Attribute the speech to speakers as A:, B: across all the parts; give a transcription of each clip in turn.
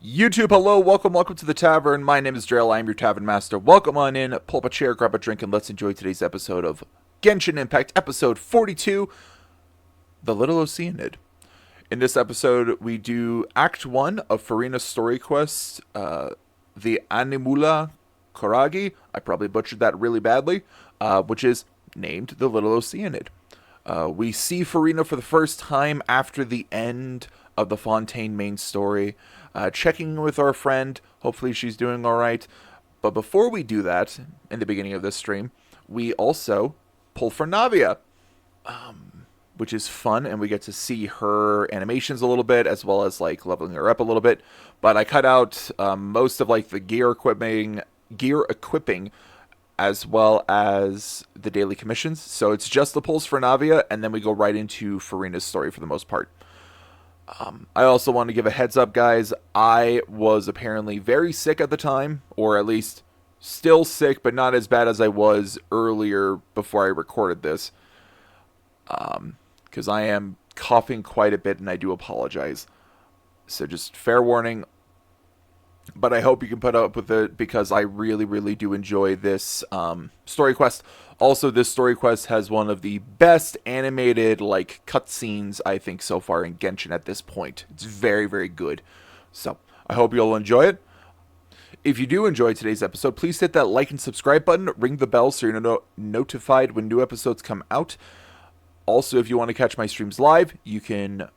A: YouTube, hello, welcome to the Tavern. My name is Drell, I am your Tavern Master. Welcome on in, pull up a chair, grab a drink, and let's enjoy today's episode of Genshin Impact, episode 42, The Little Oceanid. In this episode, we do Act 1 of Furina's story quest, the Animula Koragi. I probably butchered that really badly, which is named The Little Oceanid. We see Furina for the first time after the end of the Fontaine main story, checking with our friend. Hopefully she's doing alright. But before we do that, in the beginning of this stream, we also pull for Navia, which is fun, and we get to see her animations a little bit, as well as like leveling her up a little bit. But I cut out most of like the gear equipping, as well as the daily commissions. So it's just the pulls for Navia, and then we go right into Furina's story for the most part. I also want to give a heads up, guys. I was apparently very sick at the time, or at least still sick, but not as bad as I was earlier before I recorded this. Because I am coughing quite a bit, and I do apologize. So just fair warning. But I hope you can put up with it, because I really do enjoy this story quest. Also, this story quest has one of the best animated like cutscenes, I think, so far in Genshin at this point. It's very good. So I hope you'll enjoy it. If you do enjoy today's episode, please hit that like and subscribe button. Ring the bell so you're notified when new episodes come out. Also, if you want to catch my streams live, you can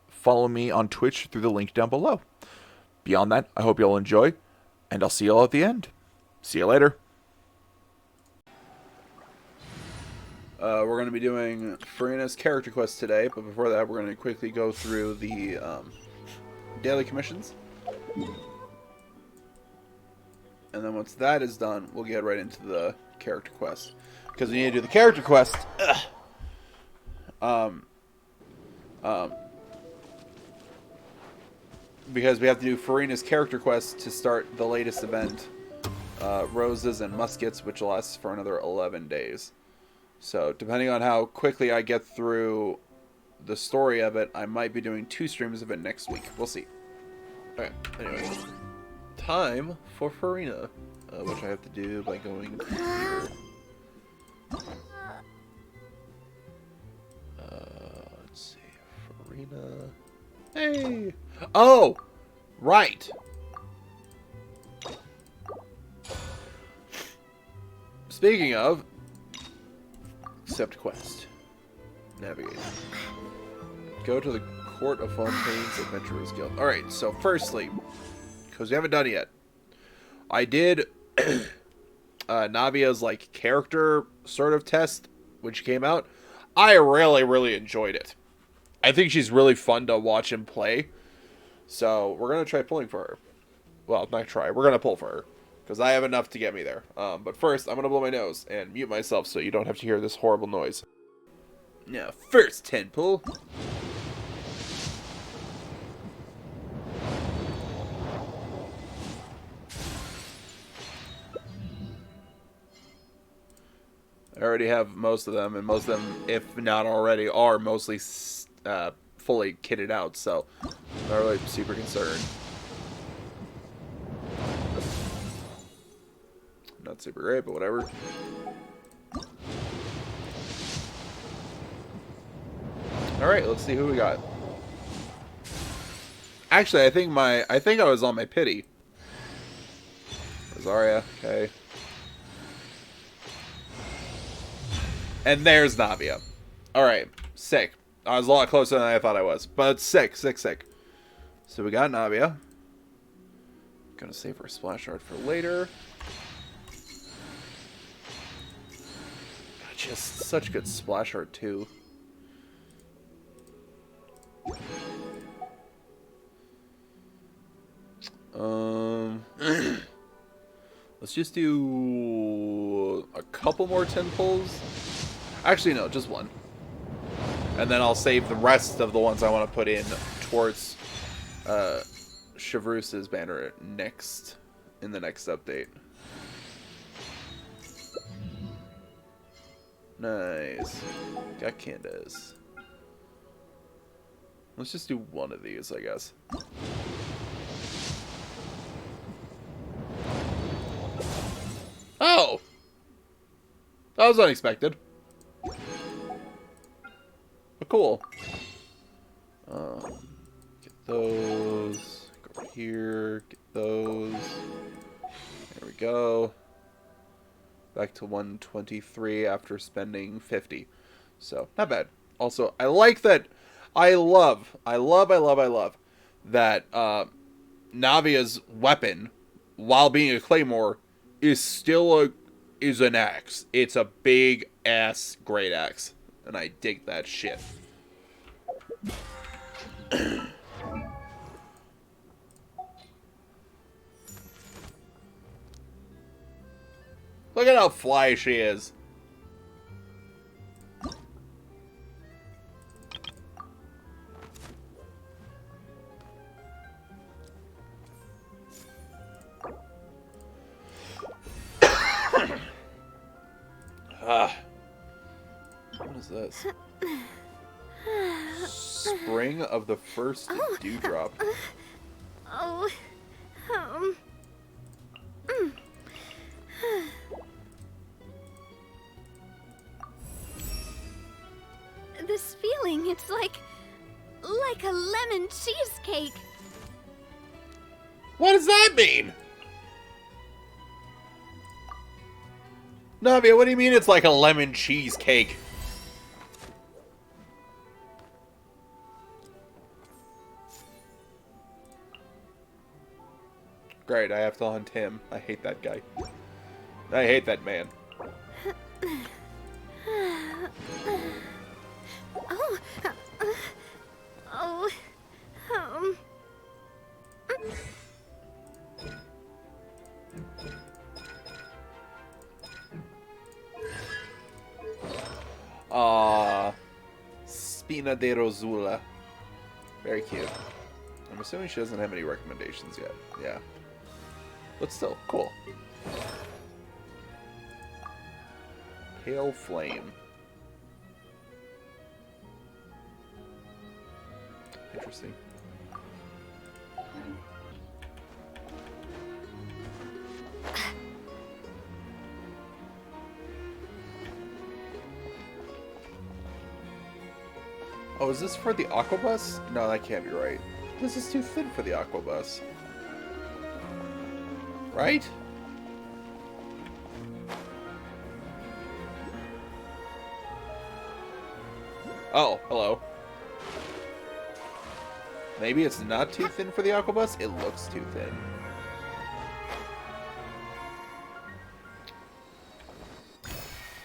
A: follow me on Twitch through the link down below. Beyond that, I hope you'll enjoy, and I'll see you all at the end. See you later. We're going to be doing Furina's character quest today, but before that, we're going to quickly go through the daily commissions. And then once that is done, we'll get right into the character quest. Because we need to do the character quest. Because we have to do Furina's character quest to start the latest event, Roses and Muskets, which lasts for another 11 days. So, depending on how quickly I get through the story of it, I might be doing 2 streams of it next week. We'll see. Okay, anyway. Time for Furina, which I have to do by going here. Let's see, Furina. Hey! Oh! Right! Speaking of, accept quest. Navigate. Go to the Court of Fontaine's Adventurers Guild. Alright, so firstly, because we haven't done it yet, I did Navia's like character sort of test, which came out. I really enjoyed it. I think she's really fun to watch and play. So, we're going to try pulling for her. Well, not try. We're going to pull for her. Because I have enough to get me there. But first, I'm going to blow my nose and mute myself so you don't have to hear this horrible noise. Now, first 10 pull. I already have most of them, and most of them, if not already, are mostly fully kitted out, so I'm not really super concerned. Not super great, but whatever. Alright, let's see who we got. Actually, I think I was on my pity. Rosaria, okay. And there's Navia. Alright, sick. I was a lot closer than I thought I was. But sick. So we got Navia. Gonna save her splash art for later. God, just such good splash art too. Let's just do a couple more 10 pulls. Actually, no, just one. And then I'll save the rest of the ones I want to put in towards Chevreus's banner next, in the next update. Nice. Got Candace. Let's just do one of these, I guess. That was unexpected. But cool. Get those. Go over here. Get those. There we go. Back to 123 after spending 50. So, not bad. Also, I like that. I love that Navia's weapon, while being a claymore, is still an axe. It's a big ass great axe, and I dig that shit. Look at how fly she is. What is this? Spring of the first dewdrop.
B: This feeling, it's like a lemon cheesecake.
A: What does that mean? Navia, what do you mean it's like a lemon cheesecake? Great, I have to hunt him. I hate that guy. I hate that man. Spina de Rosula. Very cute. I'm assuming she doesn't have any recommendations yet. Yeah. But still, cool. Pale Flame. Interesting. Oh, is this for the Aquabus? No, that can't be right. This is too thin for the Aquabus. Right? Oh, hello. Maybe it's not too thin for the Aquabus? It looks too thin.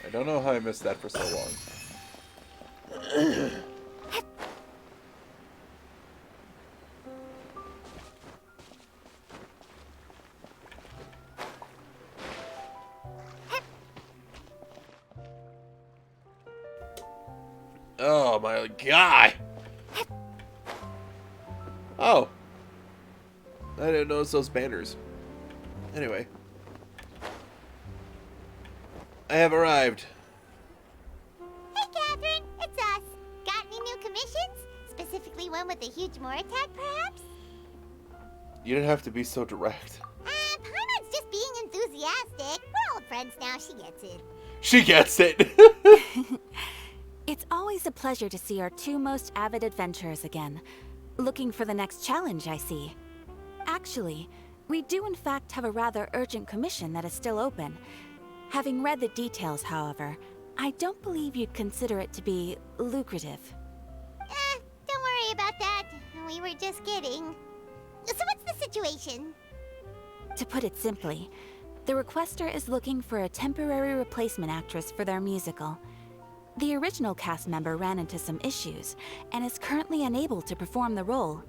A: I don't know how I missed that for so long. Oh my god! Oh. I didn't notice those banners. Anyway. I have arrived.
C: Hey Catherine, it's us. Got any new commissions? Specifically one with a huge more attack, perhaps?
A: You didn't have to be so direct.
C: Paimon's just being enthusiastic. We're old friends now, she gets it.
A: She gets it!
B: It's always a pleasure to see our two most avid adventurers again. Looking for the next challenge, I see. Actually, we do in fact have a rather urgent commission that is still open. Having read the details, however, I don't believe you'd consider it to be lucrative.
C: Don't worry about that. We were just kidding. So what's the situation?
B: To put it simply, the requester is looking for a temporary replacement actress for their musical. The original cast member ran into some issues and is currently unable to perform the role.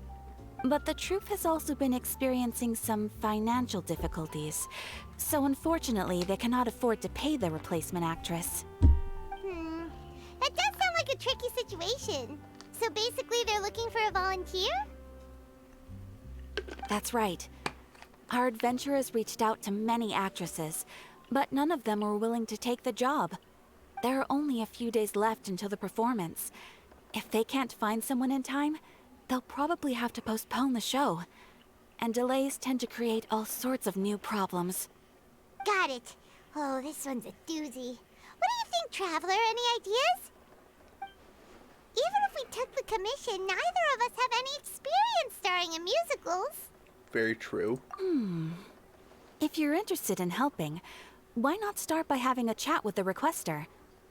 B: But the troupe has also been experiencing some financial difficulties, so unfortunately they cannot afford to pay the replacement actress.
C: That does sound like a tricky situation. So basically they're looking for a volunteer?
B: That's right. Our adventurers reached out to many actresses, but none of them were willing to take the job. There are only a few days left until the performance. If they can't find someone in time, they'll probably have to postpone the show. And delays tend to create all sorts of new problems.
C: Got it. Oh, this one's a doozy. What do think, Traveler? Any ideas? Even if we took the commission, neither of us have any experience starring in musicals.
A: Very true.
B: If you're interested in helping, why not start by having a chat with the requester?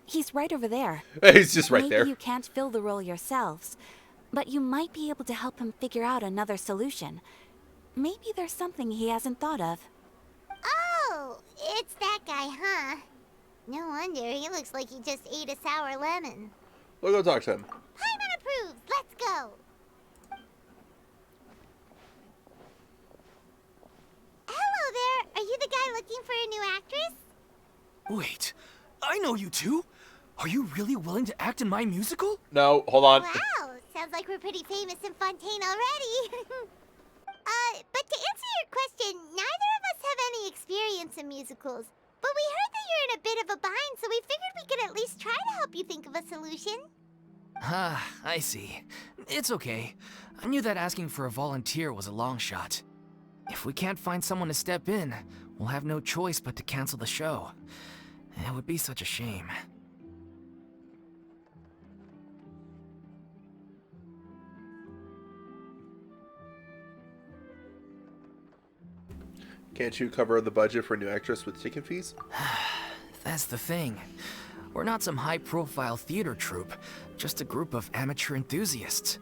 B: He's right over there.
A: He's just right
B: Maybe
A: there.
B: you can't fill the role yourselves, but you might be able to help him figure out another solution. Maybe there's something he hasn't thought of.
C: Oh, it's that guy, huh? No wonder, he looks like he just ate a sour lemon.
A: We'll go talk to him.
C: Paimon approves, let's go! Hello there, are you the guy looking for a new actress?
D: Wait, I know you two. Are you really willing to act in my musical?
A: No, hold on.
C: Wow, sounds like we're pretty famous in Fontaine already. But to answer your question, neither of us have any experience in musicals. But we heard that you're in a bit of a bind, so we figured we could at least try to help you think of a solution.
D: Ah, I see. It's okay. I knew that asking for a volunteer was a long shot. If we can't find someone to step in, we'll have no choice but to cancel the show. It would be such a shame.
A: Can't you cover the budget for a new actress with ticket fees?
D: That's the thing. We're not some high-profile theater troupe, just a group of amateur enthusiasts.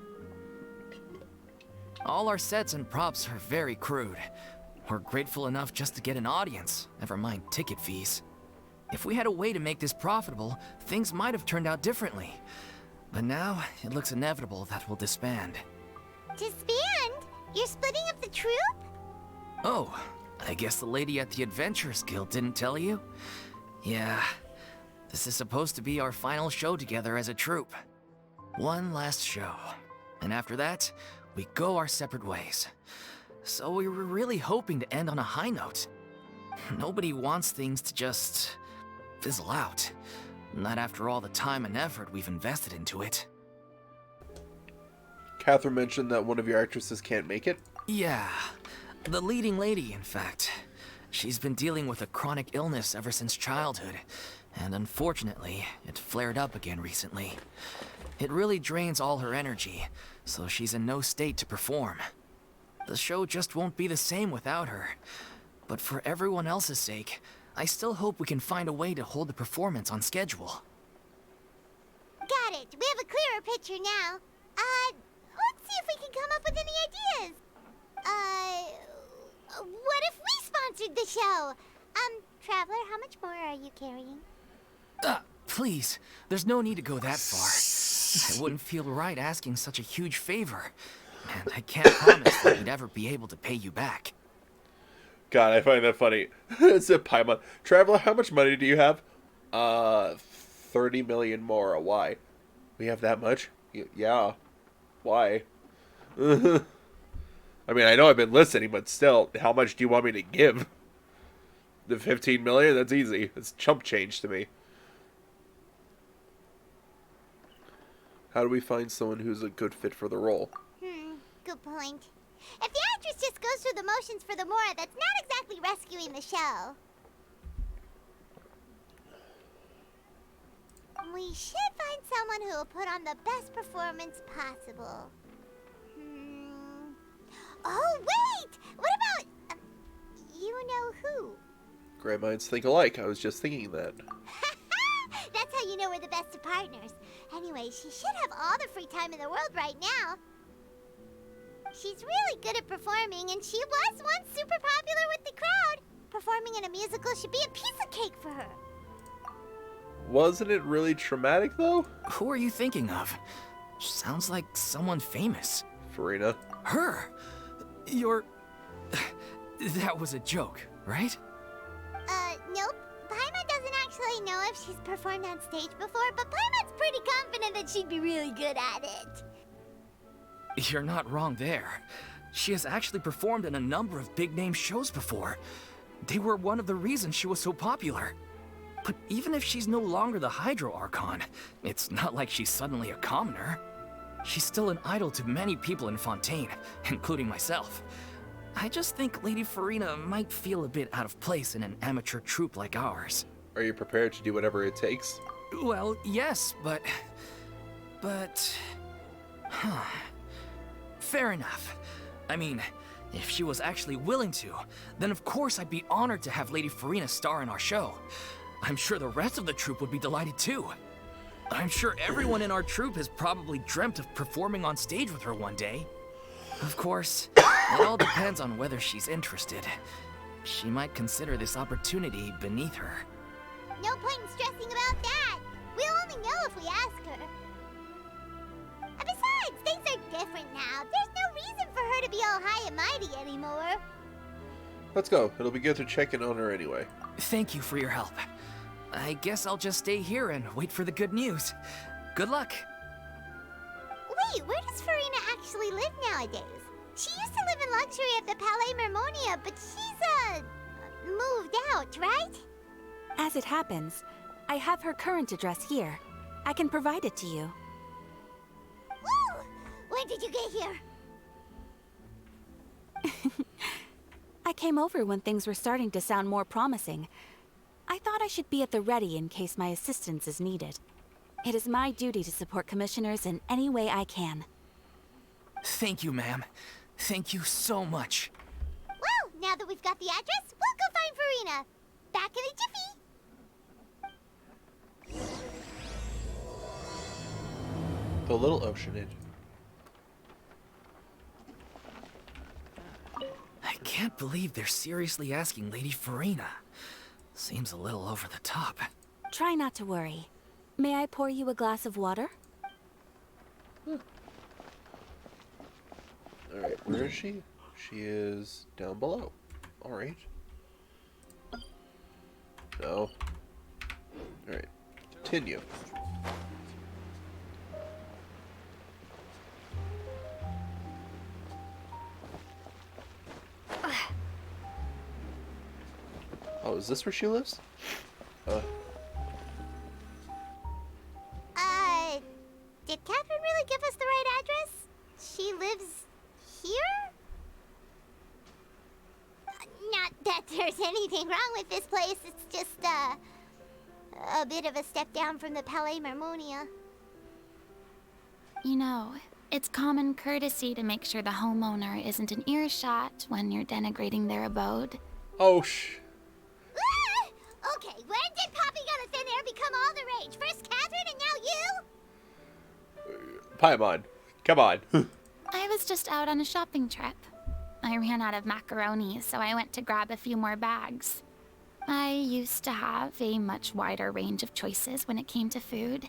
D: All our sets and props are very crude. We're grateful enough just to get an audience, never mind ticket fees. If we had a way to make this profitable, things might have turned out differently. But now, it looks inevitable that we'll disband.
C: Disband? You're splitting up the troupe?
D: Oh, I guess the lady at the Adventurers Guild didn't tell you? Yeah, this is supposed to be our final show together as a troupe. One last show. And after that, we go our separate ways. So we were really hoping to end on a high note. Nobody wants things to just fizzle out. Not after all the time and effort we've invested into it.
A: Catherine mentioned that one of your actresses can't make it.
D: Yeah, the leading lady, in fact. She's been dealing with a chronic illness ever since childhood, and unfortunately, it flared up again recently. It really drains all her energy, so she's in no state to perform. The show just won't be the same without her. But for everyone else's sake, I still hope we can find a way to hold the performance on schedule.
C: Got it. We have a clearer picture now. Let's see if we can come up with any ideas. What if we sponsored the show? Traveler, how much more are you carrying?
D: Please, there's no need to go that far. I wouldn't feel right asking such a huge favor. And I can't promise that we'd ever be able to pay you back.
A: God, I find that funny. It's a Paimon. Traveler, how much money do you have? 30 million more. Why? We have that much? Yeah. Why? I mean, I know I've been listening, but still, how much do you want me to give? The 15 million? That's easy. It's chump change to me. How do we find someone who's a good fit for the role?
C: Good point. If the actress just goes through the motions for the Mora, that's not exactly rescuing the show. We should find someone who will put on the best performance possible. Oh, wait! What about... you know who?
A: Great minds think alike. I was just thinking that.
C: That's how you know we're the best of partners. Anyway, she should have all the free time in the world right now. She's really good at performing, and she was once super popular with the crowd. Performing in a musical should be a piece of cake for her.
A: Wasn't it really traumatic, though?
D: Who are you thinking of? Sounds like someone famous.
A: Furina.
D: Her? You're... That was a joke, right?
C: Nope. Paimon doesn't actually know if she's performed on stage before, but Paimon's pretty confident that she'd be really good at it.
D: You're not wrong there. She has actually performed in a number of big-name shows before. They were one of the reasons she was so popular. But even if she's no longer the Hydro Archon, it's not like she's suddenly a commoner. She's still an idol to many people in Fontaine, including myself. I just think Lady Furina might feel a bit out of place in an amateur troupe like ours.
A: Are you prepared to do whatever it takes?
D: Well, yes, but... Fair enough. I mean, if she was actually willing to, then of course I'd be honored to have Lady Furina star in our show. I'm sure the rest of the troupe would be delighted too. I'm sure everyone in our troupe has probably dreamt of performing on stage with her one day. Of course, it all depends on whether she's interested. She might consider this opportunity beneath her.
C: No point in stressing about that. We'll only know if we ask her. And besides, things are different now. There's no reason for her to be all high and mighty anymore.
A: Let's go. It'll be good to check in on her anyway.
D: Thank you for your help. I guess I'll just stay here and wait for the good news. Good luck.
C: Wait, where does Furina actually live nowadays? She used to live in luxury at the Palais Mermonia, but she's, moved out, right?
B: As it happens, I have her current address here. I can provide it to you.
C: Woo! When did you get here?
B: I came over when things were starting to sound more promising. I thought I should be at the ready in case my assistance is needed. It is my duty to support commissioners in any way I can.
D: Thank you, ma'am. Thank you so much.
C: Well, now that we've got the address, we'll go find Furina. Back in a jiffy.
A: The Little Oceanid.
D: I can't believe they're seriously asking Lady Furina. Seems a little over the top.
B: Try not to worry. May I pour you a glass of water?
A: Alright, where is she? She is down below. Alright. No. Alright. Continue. Oh, is this where she lives?
C: Did Catherine really give us the right address? She lives here? Not that there's anything wrong with this place, it's just, a bit of a step down from the Palais Mermonia.
E: You know, it's common courtesy to make sure the homeowner isn't an earshot when you're denigrating their abode.
A: Oh,
C: Ah! Okay, when did Poppy Got a Thin Air become all the rage? First Catherine and now you?
A: Paimon, come on.
E: I was just out on a shopping trip. I ran out of macaroni, so I went to grab a few more bags. I used to have a much wider range of choices when it came to food,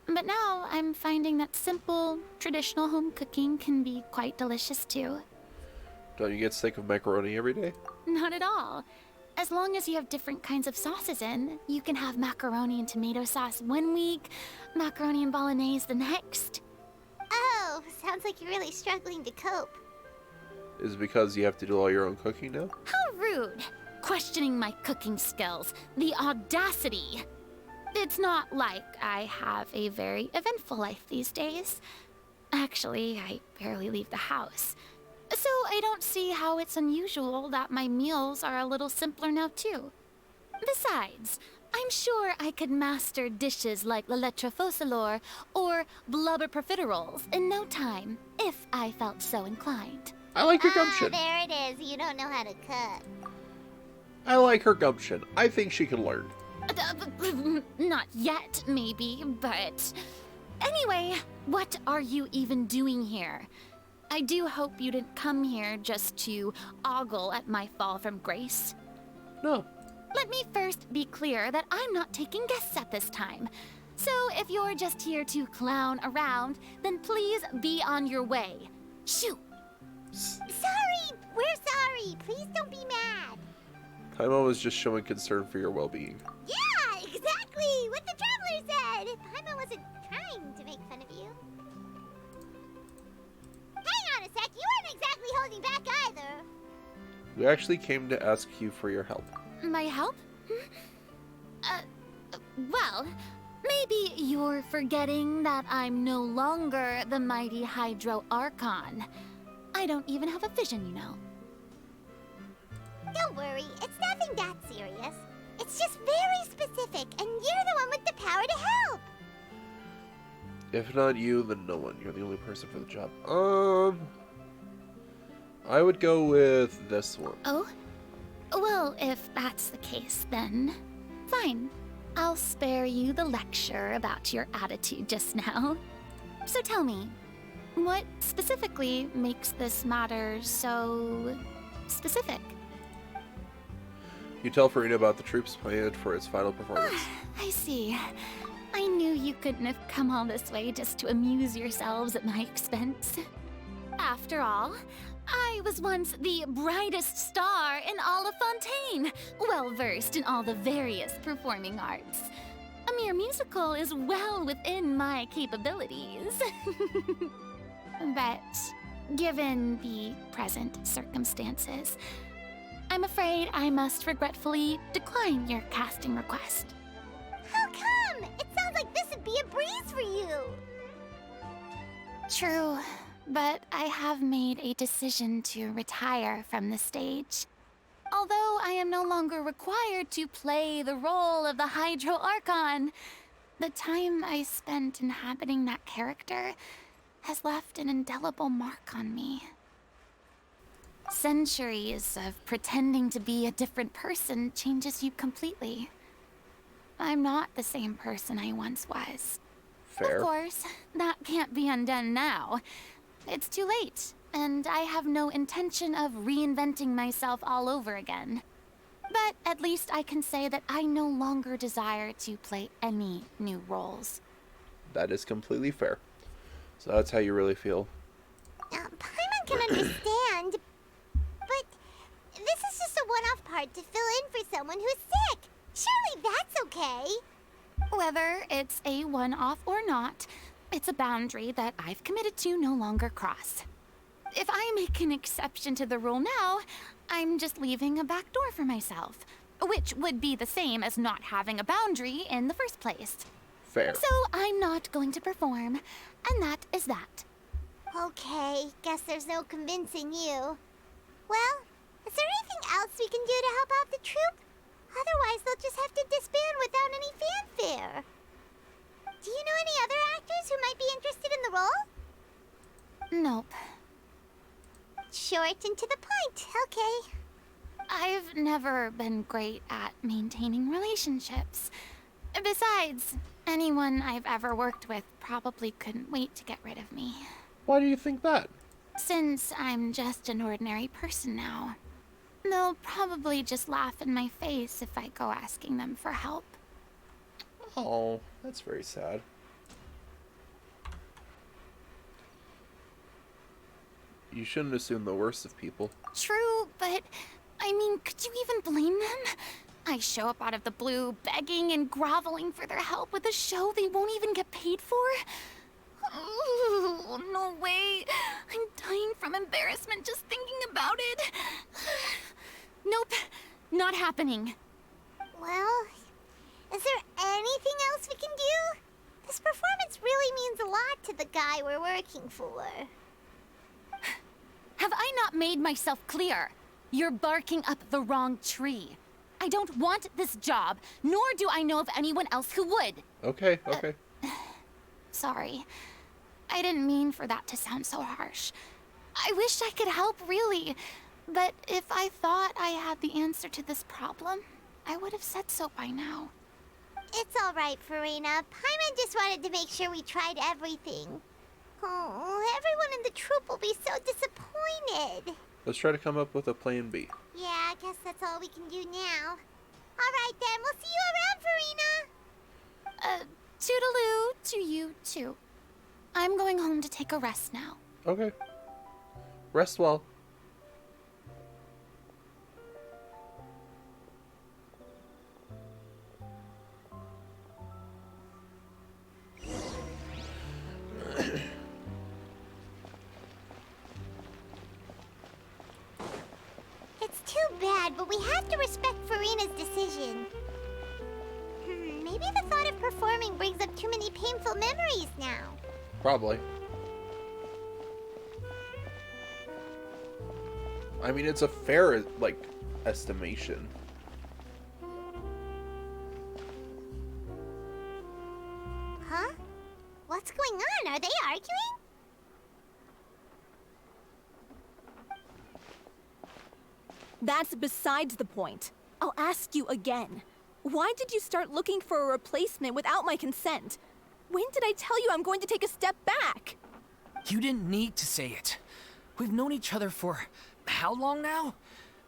E: but now I'm finding that simple, traditional home cooking can be quite delicious too.
A: Don't you get sick of macaroni every day?
E: Not at all. As long as you have different kinds of sauces in, you can have macaroni and tomato sauce one week, macaroni and bolognese the next.
C: Oh, sounds like you're really struggling to cope.
A: Is it because you have to do all your own cooking now?
E: How rude! Questioning my cooking skills. The audacity! It's not like I have a very eventful life these days. Actually, I barely leave the house. So I don't see how it's unusual that my meals are a little simpler now too. Besides, I'm sure I could master dishes like la lettre focilor or blubber profiteroles in no time, if I felt so inclined.
A: I like her
C: Ah,
A: gumption.
C: there it is. You don't know how to cook.
A: I like her gumption. I think she can learn.
E: Not yet, maybe, but... Anyway, what are you even doing here? I do hope you didn't come here just to ogle at my fall from grace.
A: No.
E: Let me first be clear that I'm not taking guests at this time. So if you're just here to clown around, then please be on your way. Shoo!
C: Sorry! We're sorry! Please don't be mad!
A: Paimon was just showing concern for your well-being.
C: Yeah, exactly! What the Traveler said! Paimon wasn't trying to make fun of you. Hang on a sec, you weren't exactly holding back either.
A: We actually came to ask you for your help.
E: My help? Well, maybe you're forgetting that I'm no longer the mighty Hydro Archon. I don't even have a vision, you know.
C: Don't worry, it's nothing that serious. It's just very specific, and you're the one with the power to help.
A: If not you, then no one. You're the only person for the job. I would go with this one.
E: Oh? Well, if that's the case, then fine. I'll spare you the lecture about your attitude just now. So tell me, what specifically makes this matter so specific?
A: You tell Furina about the troop's planned for its final performance.
E: I see. I knew you couldn't have come all this way just to amuse yourselves at my expense. After all, I was once the brightest star in all of Fontaine, well versed in all the various performing arts. A mere musical is well within my capabilities. But given the present circumstances, I'm afraid I must regretfully decline your casting request.
C: How come? It sounds like this would be a breeze for you.
E: True, but I have made a decision to retire from the stage. Although I am no longer required to play the role of the Hydro Archon, the time I spent inhabiting that character has left an indelible mark on me. Centuries of pretending to be a different person changes you completely. I'm not the same person I once was.
A: Fair.
E: Of course, that can't be undone now. It's too late, and I have no intention of reinventing myself all over again. But at least I can say that I no longer desire to play any new roles.
A: That is completely fair. So that's how you really feel.
C: Paimon can understand, but this is just a one-off part to fill in for someone who's sick. Surely that's okay.
E: Whether it's a one-off or not, it's a boundary that I've committed to no longer cross. If I make an exception to the rule now, I'm just leaving a back door for myself, which would be the same as not having a boundary in the first place.
A: Fair.
E: So I'm not going to perform, and that is that.
C: Okay, guess there's no convincing you. Well, is there anything else we can do to help out the troupe? Otherwise, they'll just have to disband without any fanfare. Do you know any other actors who might be interested in the role?
E: Nope.
C: Short and to the point, okay.
E: I've never been great at maintaining relationships. Besides, anyone I've ever worked with probably couldn't wait to get rid of me.
A: Why do you think that?
E: Since I'm just an ordinary person now, they'll probably just laugh in my face if I go asking them for help.
A: Oh, that's very sad. You shouldn't assume the worst of people.
E: True, but I mean, could you even blame them? I show up out of the blue, begging and groveling for their help with a show they won't even get paid for? Oh, no way. I'm dying from embarrassment just thinking about it. Nope, not happening.
C: Well, is there anything else we can do? This performance really means a lot to the guy we're working for.
E: Have I not made myself clear? You're barking up the wrong tree. I don't want this job, nor do I know of anyone else who would.
A: Okay, okay.
E: Sorry. I didn't mean for that to sound so harsh. I wish I could help, really. But if I thought I had the answer to this problem, I would have said so by now.
C: It's all right, Furina. Paimon just wanted to make sure we tried everything. Oh, everyone in the troupe will be so disappointed.
A: Let's try to come up with a plan B.
C: Yeah, I guess that's all we can do now. All right, then. We'll see you around, Furina.
E: Toodaloo to you, too. I'm going home to take a rest now.
A: Okay. Rest well.
C: It's too bad, but we have to respect Furina's decision. Maybe the thought of performing brings up too many painful memories now.
A: Probably. I mean, it's a fair, like, estimation.
C: Are they arguing?
F: That's besides the point. I'll ask you again. Why did you start looking for a replacement without my consent? When did I tell you I'm going to take a step back?
D: You didn't need to say it. We've known each other for how long now?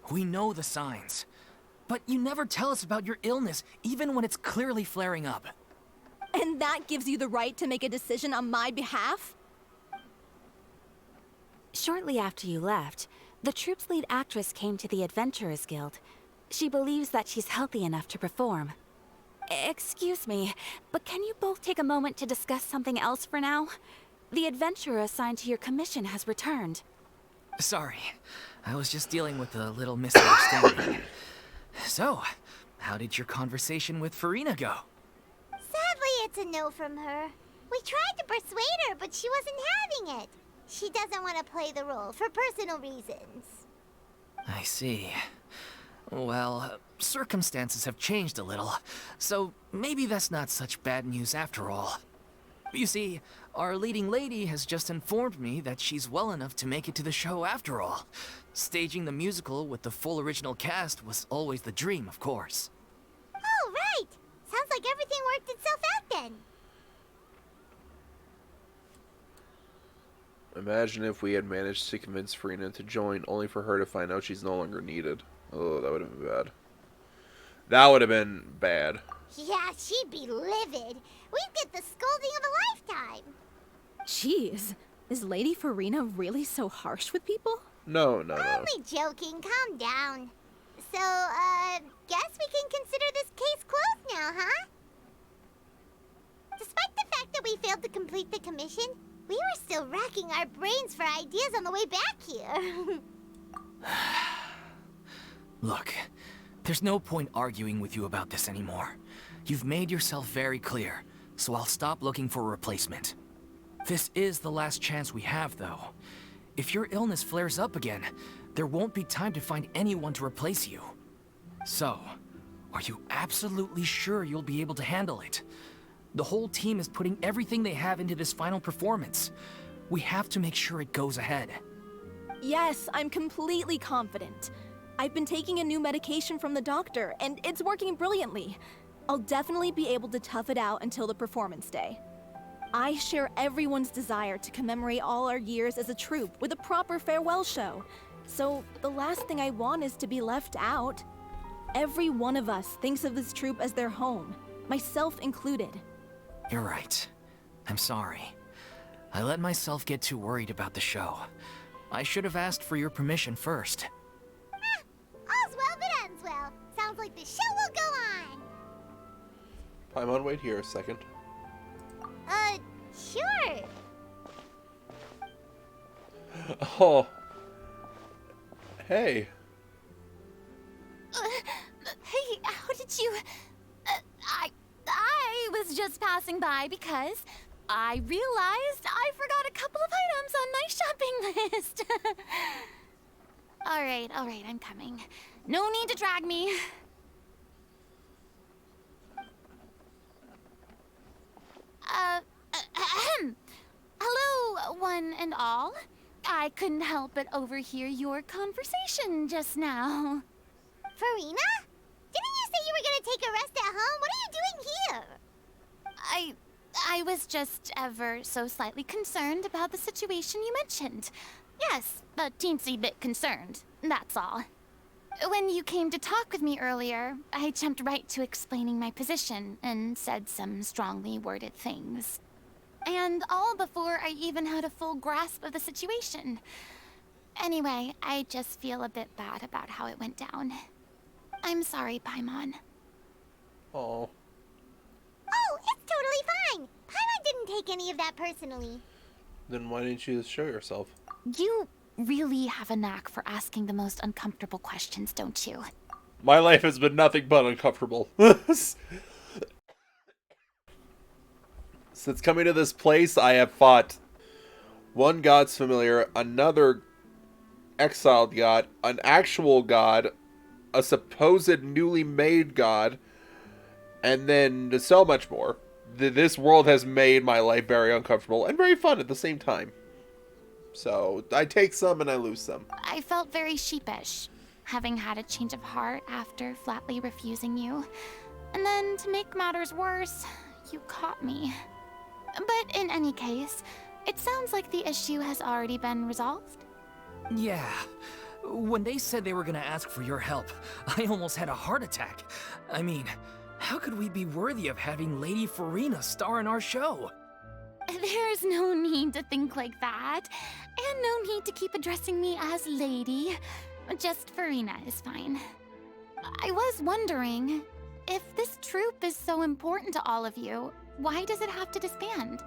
D: We know the signs. But you never tell us about your illness, even when it's clearly flaring up.
F: And that gives you the right to make a decision on my behalf?
B: Shortly after you left, the troupe's lead actress came to the Adventurers Guild. She believes that she's healthy enough to perform. Excuse me, but can you both take a moment to discuss something else for now? The adventurer assigned to your commission has returned.
D: Sorry, I was just dealing with a little misunderstanding. So, how did your conversation with Furina go?
C: Sadly, it's a no from her. We tried to persuade her, but she wasn't having it. She doesn't want to play the role for personal reasons.
D: I see. Well, circumstances have changed a little, so maybe that's not such bad news after all. You see, our leading lady has just informed me that she's well enough to make it to the show after all. Staging the musical with the full original cast was always the dream, of course.
C: Oh, right! Sounds like everything worked itself out then.
A: Imagine if we had managed to convince Furina to join, only for her to find out she's no longer needed. Oh, that would have been bad. That would have been bad.
C: Yeah, she'd be livid. We'd get the scolding of a lifetime.
F: Jeez, is Lady Furina really so harsh with people?
A: No.
C: Only joking, calm down. So, guess we can consider this case closed now, huh? Despite the fact that we failed to complete the commission, we were still racking our brains for ideas on the way back here.
D: Look, there's no point arguing with you about this anymore. You've made yourself very clear, so I'll stop looking for a replacement. This is the last chance we have, though. If your illness flares up again, there won't be time to find anyone to replace you. So, are you absolutely sure you'll be able to handle it? The whole team is putting everything they have into this final performance. We have to make sure it goes ahead.
F: Yes, I'm completely confident. I've been taking a new medication from the doctor, and it's working brilliantly. I'll definitely be able to tough it out until the performance day. I share everyone's desire to commemorate all our years as a troupe with a proper farewell show. So the last thing I want is to be left out. Every one of us thinks of this troupe as their home, myself included.
D: You're right. I'm sorry. I let myself get too worried about the show. I should have asked for your permission first.
C: All's well that ends well. Sounds like the show will go on.
A: Paimon, wait here a second.
C: Sure.
A: Oh. Hey.
E: Hey, how did you... I was just passing by because I realized I forgot a couple of items on my shopping list. All right, I'm coming. No need to drag me. Hello, one and all. I couldn't help but overhear your conversation just now.
C: Furina? Didn't you say you were gonna take a rest at home? What are you doing here?
E: I was just ever so slightly concerned about the situation you mentioned. Yes, a teensy bit concerned, that's all. When you came to talk with me earlier, I jumped right to explaining my position and said some strongly worded things. And all before I even had a full grasp of the situation. Anyway, I just feel a bit bad about how it went down. I'm sorry, Paimon.
A: Oh.
C: Oh, it's totally fine. Paimon didn't take any of that personally.
A: Then why didn't you just show yourself?
E: You really have a knack for asking the most uncomfortable questions, don't you?
A: My life has been nothing but uncomfortable. Since coming to this place, I have fought one god's familiar, another exiled god, an actual god, a supposed newly made god, and then so much more. this world has made my life very uncomfortable and very fun at the same time. So I take some and I lose some.
E: I felt very sheepish, having had a change of heart after flatly refusing you. And then, to make matters worse, you caught me. But in any case, it sounds like the issue has already been resolved.
D: Yeah. When they said they were gonna ask for your help, I almost had a heart attack. I mean, how could we be worthy of having Lady Furina star in our show?
E: There's no need to think like that, and no need to keep addressing me as Lady. Just Furina is fine. I was wondering, if this troupe is so important to all of you, why does it have to disband?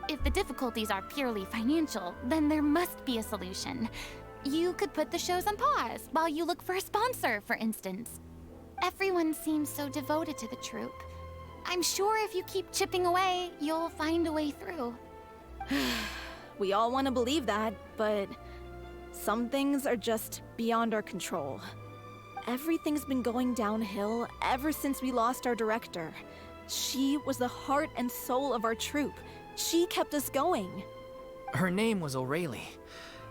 E: If the difficulties are purely financial, then there must be a solution. You could put the shows on pause while you look for a sponsor, for instance. Everyone seems so devoted to the troupe. I'm sure if you keep chipping away, you'll find a way through.
F: We all want to believe that, but some things are just beyond our control. Everything's been going downhill ever since we lost our director. She was the heart and soul of our troupe. She kept us going.
D: Her name was O'Reilly,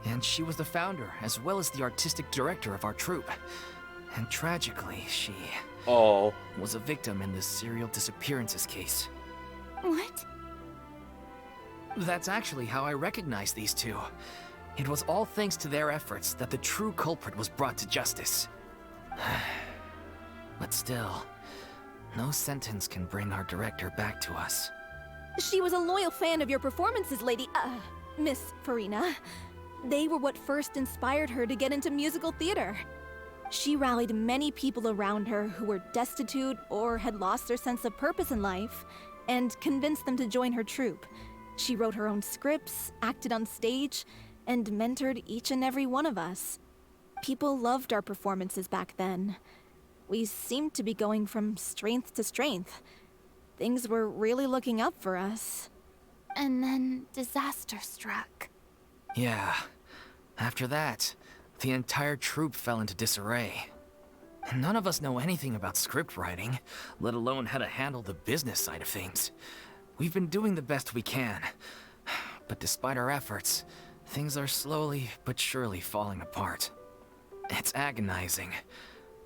D: and she was the founder as well as the artistic director of our troupe. And tragically, she was a victim in this serial disappearances case.
E: What?
D: That's actually how I recognized these two. It was all thanks to their efforts that the true culprit was brought to justice. But still, no sentence can bring our director back to us.
F: She was a loyal fan of your performances, Miss Furina. They were what first inspired her to get into musical theater. She rallied many people around her who were destitute or had lost their sense of purpose in life, and convinced them to join her troupe. She wrote her own scripts, acted on stage, and mentored each and every one of us. People loved our performances back then. We seemed to be going from strength to strength. Things were really looking up for us.
E: And then disaster struck.
D: Yeah. After that, the entire troupe fell into disarray. None of us know anything about script writing, let alone how to handle the business side of things. We've been doing the best we can, but despite our efforts, things are slowly but surely falling apart. It's agonizing,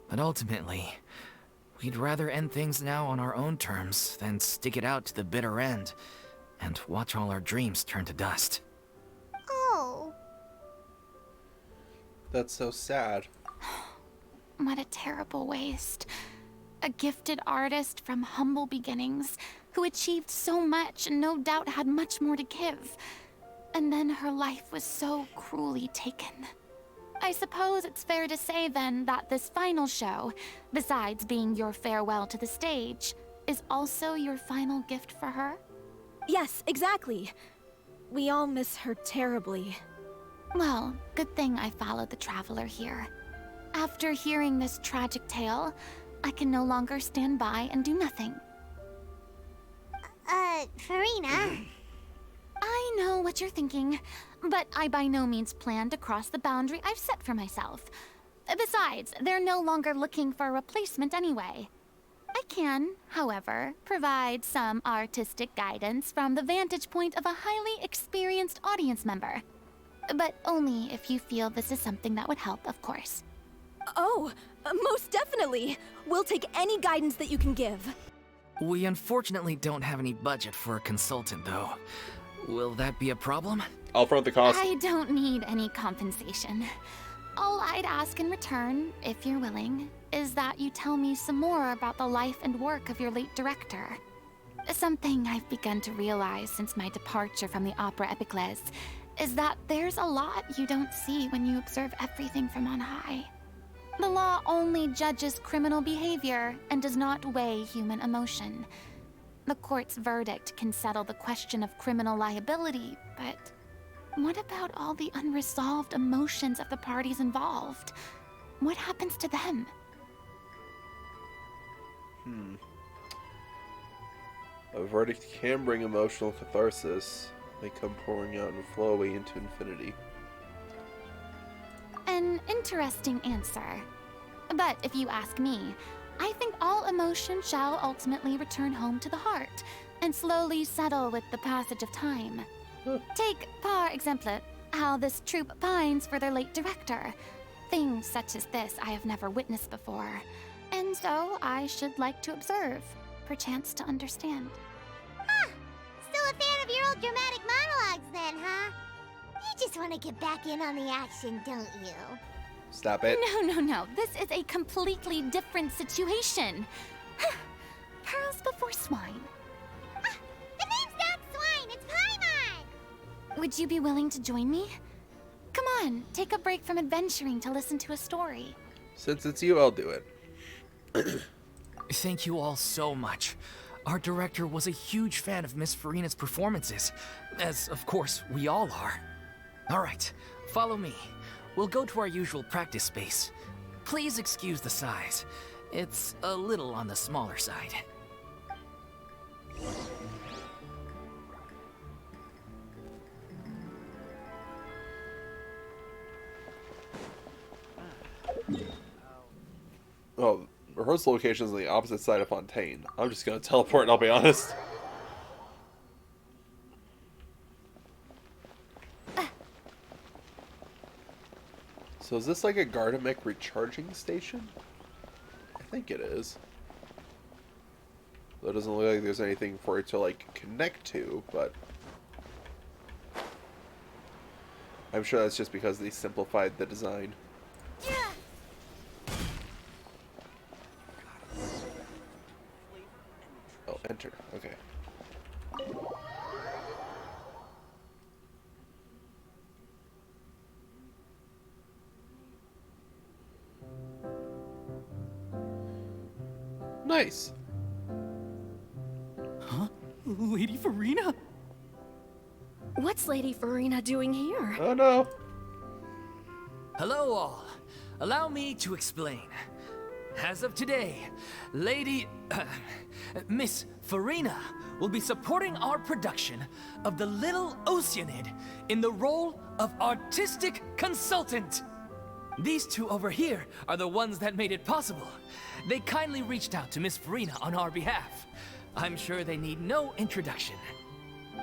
D: but ultimately, we'd rather end things now on our own terms than stick it out to the bitter end and watch all our dreams turn to dust.
C: Oh.
A: That's so sad.
E: What a terrible waste. A gifted artist from humble beginnings who achieved so much and no doubt had much more to give. And then her life was so cruelly taken. I suppose it's fair to say then that this final show, besides being your farewell to the stage, is also your final gift for her?
F: Yes, exactly. We all miss her terribly.
E: Well, good thing I followed the traveler here. After hearing this tragic tale, I can no longer stand by and do nothing.
C: Furina.
E: I know what you're thinking, but I by no means plan to cross the boundary I've set for myself. Besides, they're no longer looking for a replacement anyway. I can, however, provide some artistic guidance from the vantage point of a highly experienced audience member. But only if you feel this is something that would help, of course.
F: Oh, most definitely. We'll take any guidance that you can give.
D: We unfortunately don't have any budget for a consultant, though. Will that be a problem?
A: I'll front the cost.
E: I don't need any compensation. All I'd ask in return, if you're willing, is that you tell me some more about the life and work of your late director. Something I've begun to realize since my departure from the opera Epicles is that there's a lot you don't see when you observe everything from on high. The law only judges criminal behavior and does not weigh human emotion. The court's verdict can settle the question of criminal liability, but what about all the unresolved emotions of the parties involved? What happens to them?
A: A verdict can bring emotional catharsis. They come pouring out and flow away into infinity.
E: An interesting answer. But if you ask me, I think all emotion shall ultimately return home to the heart, and slowly settle with the passage of time. Take, par exemple, how this troupe pines for their late director. Things such as this I have never witnessed before, and so I should like to observe, perchance to understand.
C: Huh. Still a fan of your old dramatic monologues then, huh? You just want to get back in on the action, don't you?
A: Stop it.
E: No. This is a completely different situation. Pearls before swine.
C: Ah, the name's not Swine, it's Paimon!
E: Would you be willing to join me? Come on, take a break from adventuring to listen to a story.
A: Since it's you, I'll do it.
D: Thank you all so much. Our director was a huge fan of Miss Furina's performances, as of course we all are. Alright, follow me. We'll go to our usual practice space. Please excuse the size. It's a little on the smaller side.
A: Oh, rehearsal location is on the opposite side of Fontaine. I'm just gonna teleport, and I'll be honest. So is this like a Gardemic recharging station? I think it is. Though it doesn't look like there's anything for it to like connect to, but I'm sure that's just because they simplified the design. Oh, enter. Okay. Nice.
G: Huh? Lady Furina?
F: What's Lady Furina doing here?
A: Oh no.
D: Hello all. Allow me to explain. As of today, Miss Furina will be supporting our production of the Little Oceanid in the role of artistic consultant. These two over here are the ones that made it possible. They kindly reached out to Miss Furina on our behalf. I'm sure they need no introduction.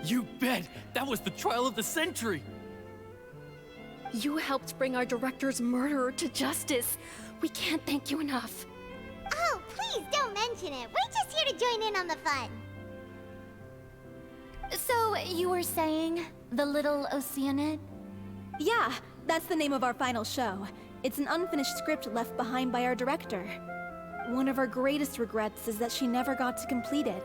G: You bet! That was the trial of the century!
F: You helped bring our director's murderer to justice. We can't thank you enough.
C: Oh, please don't mention it. We're just here to join in on the fun.
E: So, you were saying the Little Oceanid?
F: Yeah, that's the name of our final show. It's an unfinished script left behind by our director. One of our greatest regrets is that she never got to complete it.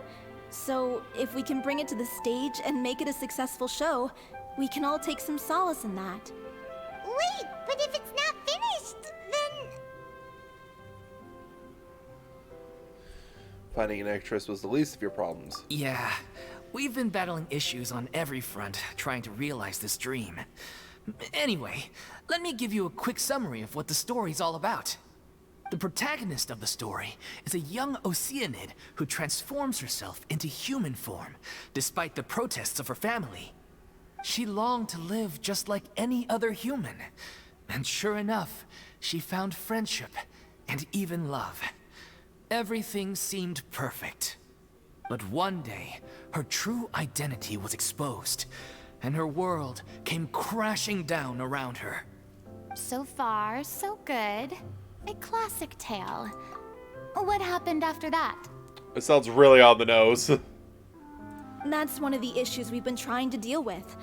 F: So, if we can bring it to the stage and make it a successful show, we can all take some solace in that.
C: Wait, but if it's not finished, then...
A: Finding an actress was the least of your problems.
D: Yeah, we've been battling issues on every front trying to realize this dream. Anyway, let me give you a quick summary of what the story's all about. The protagonist of the story is a young Oceanid who transforms herself into human form, despite the protests of her family. She longed to live just like any other human, and sure enough, she found friendship and even love. Everything seemed perfect. But one day, her true identity was exposed, and her world came crashing down around her.
E: So far, so good. A classic tale. What happened after that?
A: It sounds really on the nose.
F: That's one of the issues we've been trying to deal with.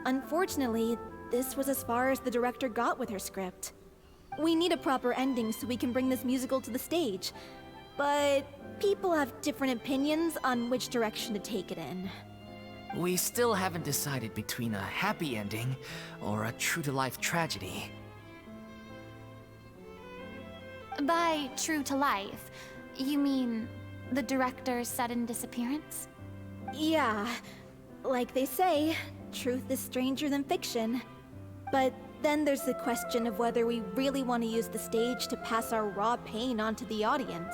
F: Unfortunately, this was as far as the director got with her script. We need a proper ending so we can bring this musical to the stage. But people have different opinions on which direction to take it in.
D: We still haven't decided between a happy ending or a true-to-life tragedy.
E: By true to life, you mean the director's sudden disappearance?
F: Yeah, like they say, truth is stranger than fiction. But then there's the question of whether we really want to use the stage to pass our raw pain onto the audience.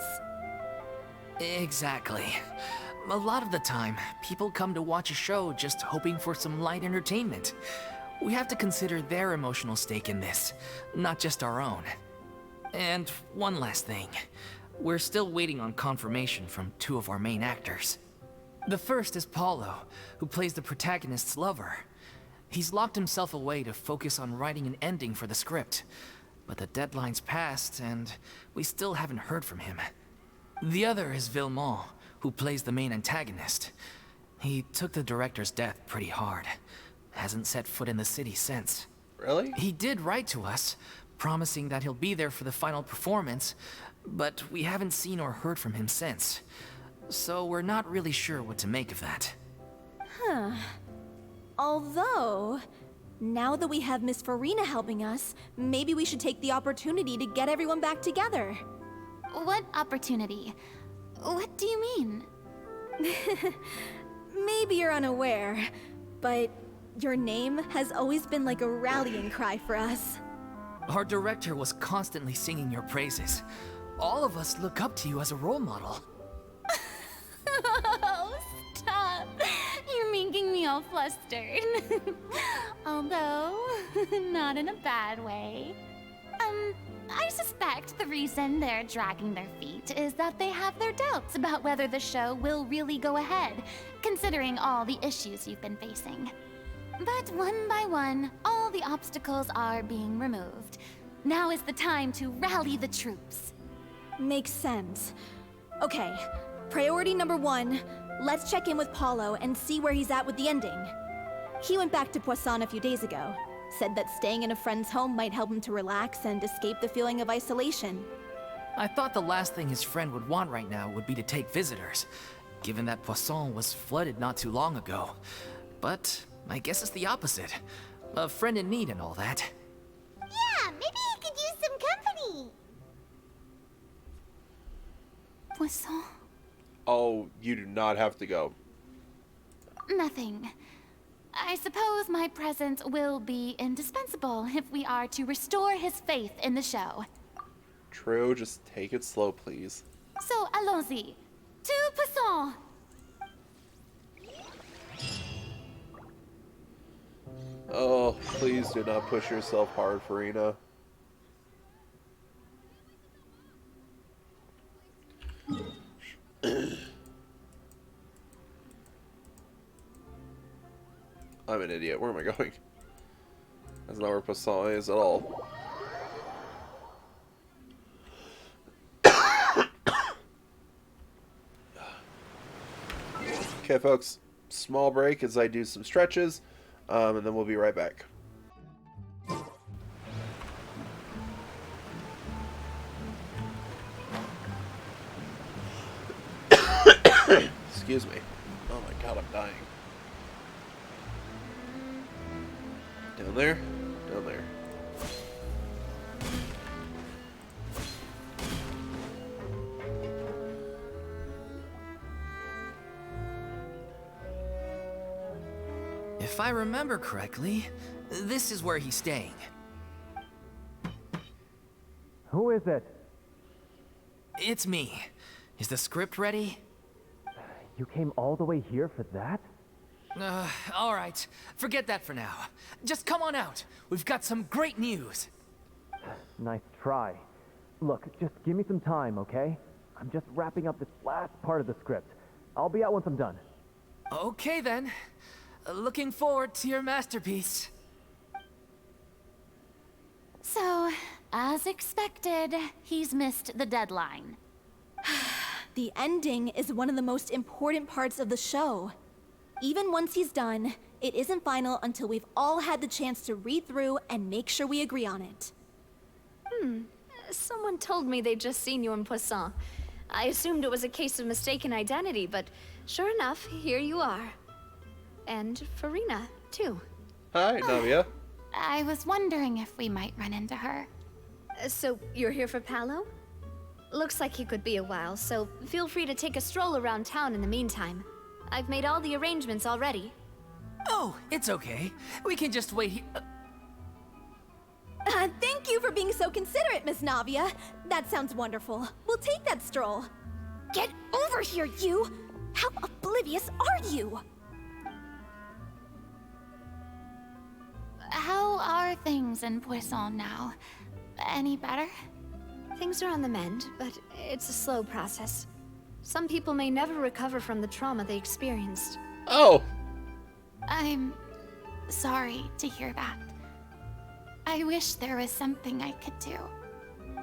D: Exactly. A lot of the time, people come to watch a show just hoping for some light entertainment. We have to consider their emotional stake in this, not just our own. And one last thing. We're still waiting on confirmation from two of our main actors. The first is Paulo, who plays the protagonist's lover. He's locked himself away to focus on writing an ending for the script. But the deadline's passed, and we still haven't heard from him. The other is Villemont, who plays the main antagonist. He took the director's death pretty hard. Hasn't set foot in the city since.
A: Really?
D: He did write to us, promising that he'll be there for the final performance, but we haven't seen or heard from him since. So we're not really sure what to make of that.
F: Although, now that we have Miss Furina helping us, maybe we should take the opportunity to get everyone back together.
E: What opportunity? What do you mean?
F: Maybe you're unaware, but your name has always been like a rallying cry for us.
D: Our director was constantly singing your praises. All of us look up to you as a role model.
E: Oh, stop! You're making me all flustered. Although, not in a bad way. I suspect the reason they're dragging their feet is that they have their doubts about whether the show will really go ahead, considering all the issues you've been facing. But one by one, all the obstacles are being removed. Now is the time to rally the troops.
F: Makes sense. Okay, priority number 1, let's check in with Paulo and see where he's at with the ending. He went back to Poisson a few days ago. Said that staying in a friend's home might help him to relax and escape the feeling of isolation.
D: I thought the last thing his friend would want right now would be to take visitors, given that Poisson was flooded not too long ago. But I guess it's the opposite. A friend in need and all that.
C: Yeah, maybe he could use some company.
E: Poisson?
A: Oh, you do not have to go.
E: Nothing. I suppose my presence will be indispensable if we are to restore his faith in the show.
A: True, just take it slow, please.
E: So, allons-y. To Poisson!
A: Oh, please do not push yourself hard, Furina. I'm an idiot. Where am I going? That's not where Poisson is at all. Okay, folks. Small break as I do some stretches, and then we'll be right back. Excuse me. Oh my god, I'm dying. Down there? Down there.
D: If I remember correctly, this is where he's staying.
H: Who is it?
D: It's me. Is the script ready?
H: You came all the way here for that?
D: All right. Forget that for now. Just come on out. We've got some great news.
H: Nice try. Look, just give me some time, okay? I'm just wrapping up this last part of the script. I'll be out once I'm done.
D: Okay, then. Looking forward to your masterpiece.
E: So, as expected, he's missed the deadline.
F: The ending is one of the most important parts of the show. Even once he's done, it isn't final until we've all had the chance to read through and make sure we agree on it.
I: Someone told me they'd just seen you in Poisson. I assumed it was a case of mistaken identity, but sure enough, here you are. And Furina, too.
A: Hi, Navia.
E: I was wondering if we might run into her.
I: So, you're here for Paolo? Looks like he could be a while, so feel free to take a stroll around town in the meantime. I've made all the arrangements already.
D: Oh, it's okay. We can just wait here.
F: Thank you for being so considerate, Miss Navia. That sounds wonderful. We'll take that stroll. Get over here, you! How oblivious are you?
E: How are things in Poisson now? Any better?
I: Things are on the mend, but it's a slow process. Some people may never recover from the trauma they experienced.
A: Oh!
E: I'm sorry to hear that. I wish there was something I could do.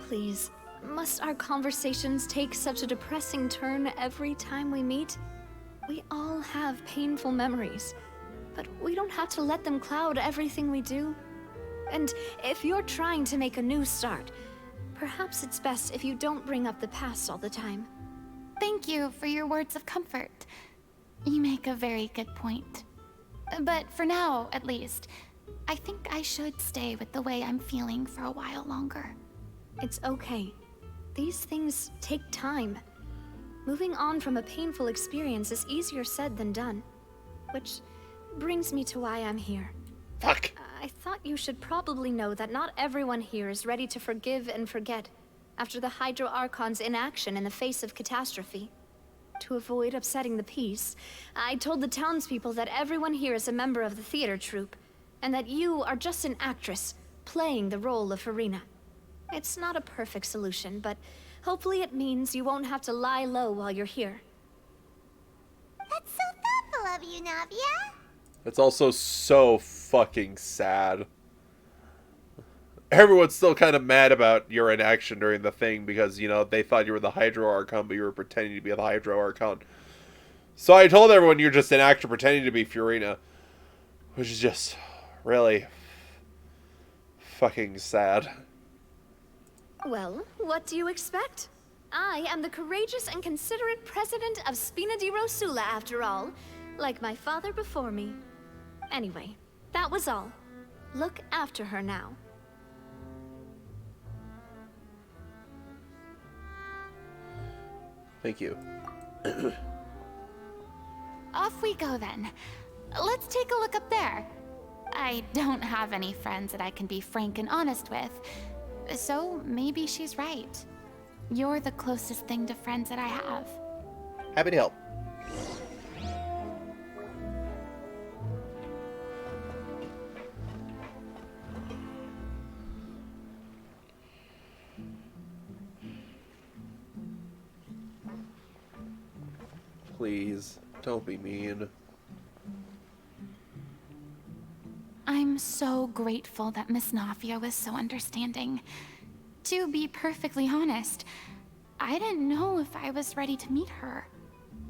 I: Please, must our conversations take such a depressing turn every time we meet? We all have painful memories, but we don't have to let them cloud everything we do. And if you're trying to make a new start, perhaps it's best if you don't bring up the past all the time.
E: Thank you for your words of comfort. You make a very good point. But for now, at least, I think I should stay with the way I'm feeling for a while longer.
I: It's okay. These things take time. Moving on from a painful experience is easier said than done. Which brings me to why I'm here.
A: Fuck.
I: I thought you should probably know that not everyone here is ready to forgive and forget after the Hydro Archon's inaction in the face of catastrophe. To avoid upsetting the peace, I told the townspeople that everyone here is a member of the theater troupe, and that you are just an actress playing the role of Furina. It's not a perfect solution, but hopefully it means you won't have to lie low while you're here.
C: That's so thoughtful of you, Navia.
A: It's also so fucking sad. Everyone's still kind of mad about your inaction during the thing because, you know, they thought you were the Hydro Archon, but you were pretending to be the Hydro Archon. So I told everyone you're just an actor pretending to be Furina, which is just really fucking sad.
I: Well, what do you expect? I am the courageous and considerate president of Spina di Rosula, after all, like my father before me. Anyway, that was all. Look after her now.
A: Thank you.
E: Off we go then. Let's take a look up there. I don't have any friends that I can be frank and honest with, so maybe she's right. You're the closest thing to friends that I have.
A: Happy to help. Please, don't be mean.
E: I'm so grateful that Miss Navia was so understanding. To be perfectly honest, I didn't know if I was ready to meet her.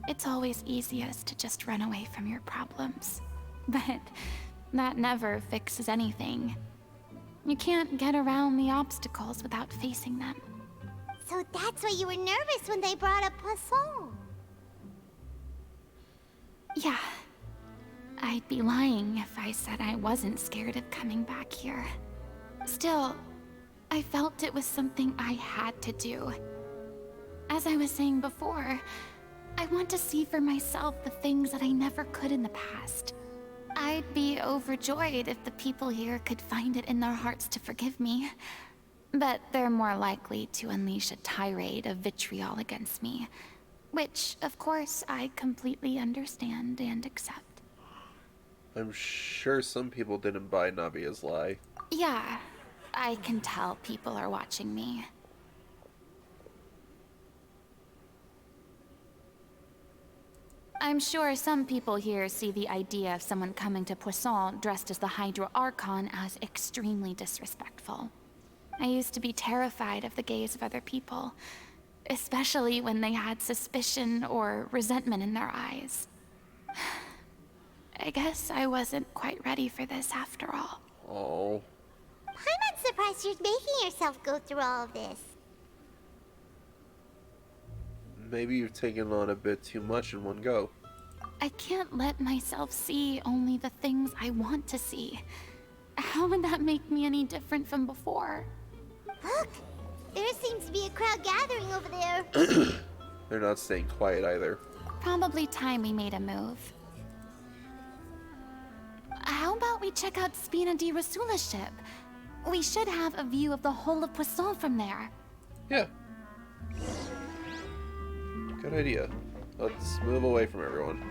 E: It's always easiest to just run away from your problems. But that never fixes anything. You can't get around the obstacles without facing them.
C: So that's why you were nervous when they brought up Poisson.
E: Yeah. I'd be lying if I said I wasn't scared of coming back here. Still, I felt it was something I had to do. As I was saying before, I want to see for myself the things that I never could in the past. I'd be overjoyed if the people here could find it in their hearts to forgive me. But they're more likely to unleash a tirade of vitriol against me. Which, of course, I completely understand and accept.
A: I'm sure some people didn't buy Navia's lie.
E: Yeah, I can tell people are watching me. I'm sure some people here see the idea of someone coming to Poisson dressed as the Hydro Archon as extremely disrespectful. I used to be terrified of the gaze of other people, especially when they had suspicion or resentment in their eyes. I guess I wasn't quite ready for this after all.
A: Oh.
C: I'm not surprised you're making yourself go through all of this.
A: Maybe you've taken on a bit too much in one go.
E: I can't let myself see only the things I want to see. How would that make me any different from before?
C: Look! There seems to be a crowd gathering over there.
A: They're not staying quiet either.
E: Probably time we made a move. How about we check out Spina di Rosula's ship? We should have a view of the whole of Poisson from there.
A: Yeah. Good idea. Let's move away from everyone.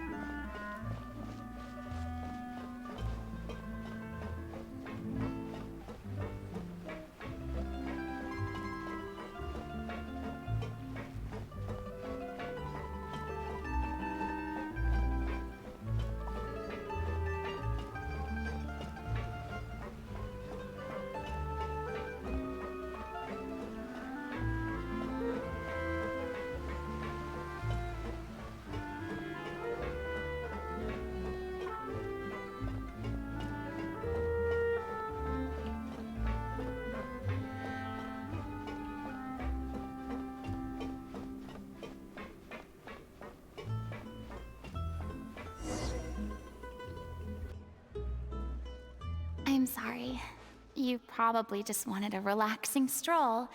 E: You probably just wanted a relaxing stroll.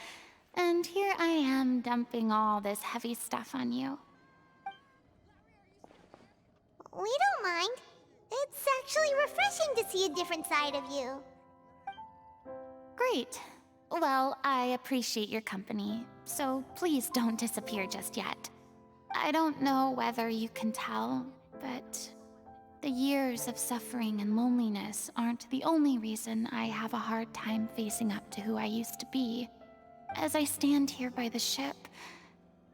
E: And here I am dumping all this heavy stuff on you.
C: We don't mind. It's actually refreshing to see a different side of you.
E: Great. Well, I appreciate your company, so please don't disappear just yet. I don't know whether you can tell, but the years of suffering and loneliness aren't the only reason I have a hard time facing up to who I used to be. As I stand here by the ship,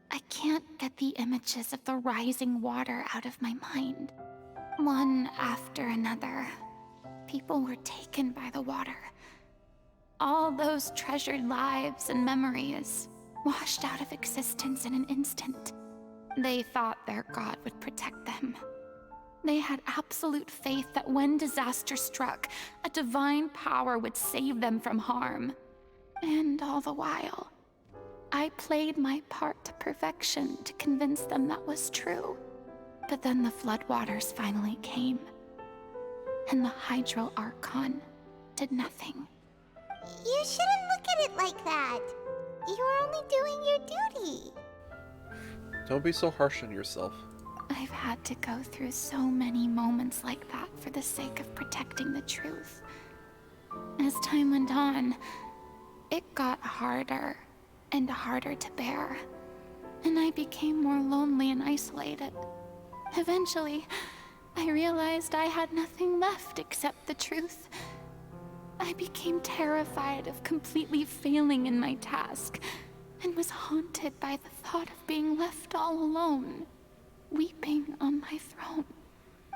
E: I can't get the images of the rising water out of my mind. One after another, people were taken by the water. All those treasured lives and memories washed out of existence in an instant. They thought their god would protect them. They had absolute faith that when disaster struck, a divine power would save them from harm. And all the while, I played my part to perfection to convince them that was true. But then the floodwaters finally came, and the Hydro Archon did nothing.
C: You shouldn't look at it like that. You're only doing your duty.
A: Don't be so harsh on yourself.
E: I've had to go through so many moments like that for the sake of protecting the truth. As time went on, it got harder and harder to bear, and I became more lonely and isolated. Eventually, I realized I had nothing left except the truth. I became terrified of completely failing in my task, and was haunted by the thought of being left all alone, weeping on my throne.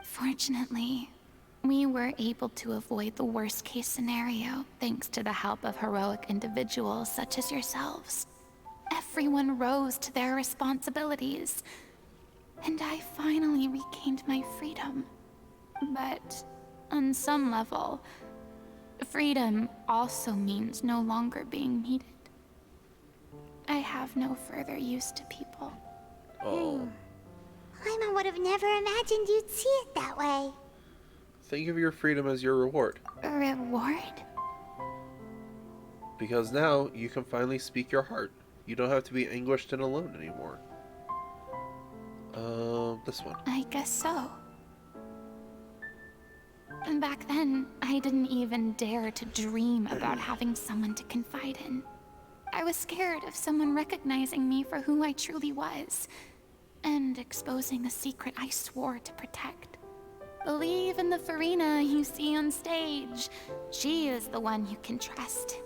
E: Fortunately, we were able to avoid the worst-case scenario thanks to the help of heroic individuals such as yourselves. Everyone rose to their responsibilities, and I finally regained my freedom. But on some level, freedom also means no longer being needed. I have no further use to people.
A: Oh.
C: Paimon would have never imagined you'd see it that way.
A: Think of your freedom as your reward.
E: A reward?
A: Because now you can finally speak your heart. You don't have to be anguished and alone anymore. This one.
E: I guess so. And back then, I didn't even dare to dream about having someone to confide in. I was scared of someone recognizing me for who I truly was, and exposing a secret I swore to protect. Believe in the Furina you see on stage. She is the one you can trust.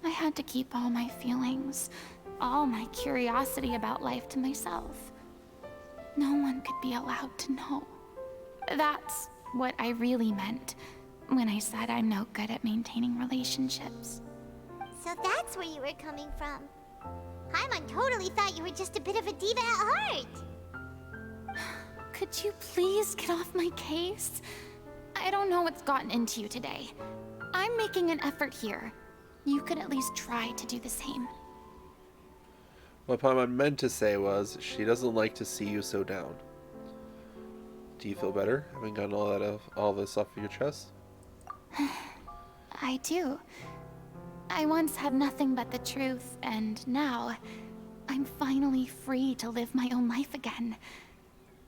E: I had to keep all my feelings, all my curiosity about life to myself. No one could be allowed to know. That's what I really meant when I said I'm no good at maintaining relationships.
C: So that's where you were coming from. Paimon totally thought you were just a bit of a diva at heart.
E: Could you please get off my case? I don't know what's gotten into you today. I'm making an effort here. You could at least try to do the same.
A: What Paimon meant to say was, she doesn't like to see you so down. Do you feel better, having gotten all this off your chest?
E: I do. I once had nothing but the truth, and now I'm finally free to live my own life again.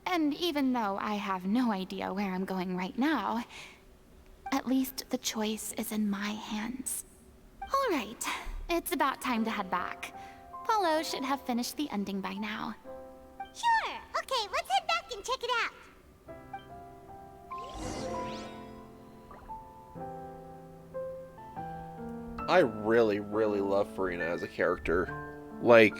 E: And even though I have no idea where I'm going right now, at least the choice is in my hands. All right, it's about time to head back. Paulo should have finished the ending by now.
C: Sure. Okay, let's head back and check it out.
A: I really, really love Furina as a character. Like,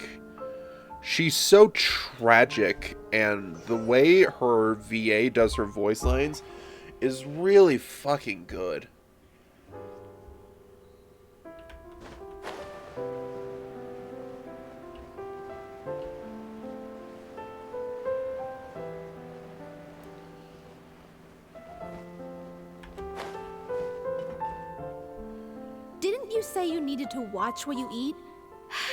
A: she's so tragic, and the way her VA does her voice lines is really fucking good.
F: Didn't you say you needed to watch what you eat?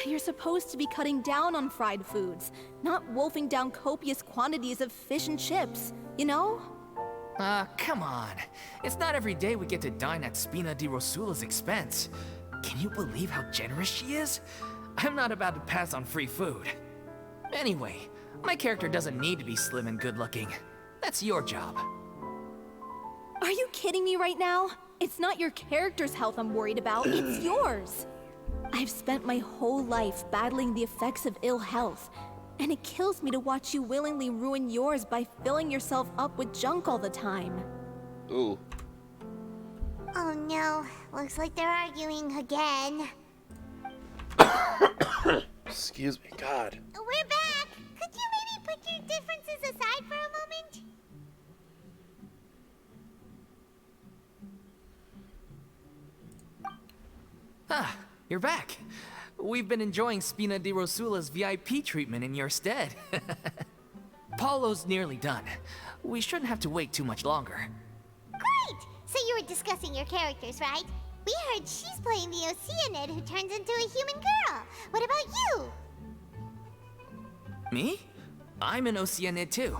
F: You're supposed to be cutting down on fried foods, not wolfing down copious quantities of fish and chips, you know?
D: Come on. It's not every day we get to dine at Spina di Rosula's expense. Can you believe how generous she is? I'm not about to pass on free food. Anyway, my character doesn't need to be slim and good-looking. That's your job.
F: Are you kidding me right now? It's not your character's health I'm worried about, it's yours. I've spent my whole life battling the effects of ill health, and it kills me to watch you willingly ruin yours by filling yourself up with junk all the time.
A: Ooh.
C: Oh no, looks like they're arguing again.
A: Excuse me, God.
C: We're back! Could you maybe put your differences aside for a moment?
D: Ah, you're back. We've been enjoying Spina di Rosula's VIP treatment in your stead. Paulo's nearly done. We shouldn't have to wait too much longer.
C: Great! So you were discussing your characters, right? We heard she's playing the Oceanid who turns into a human girl. What about you?
D: Me? I'm an Oceanid too.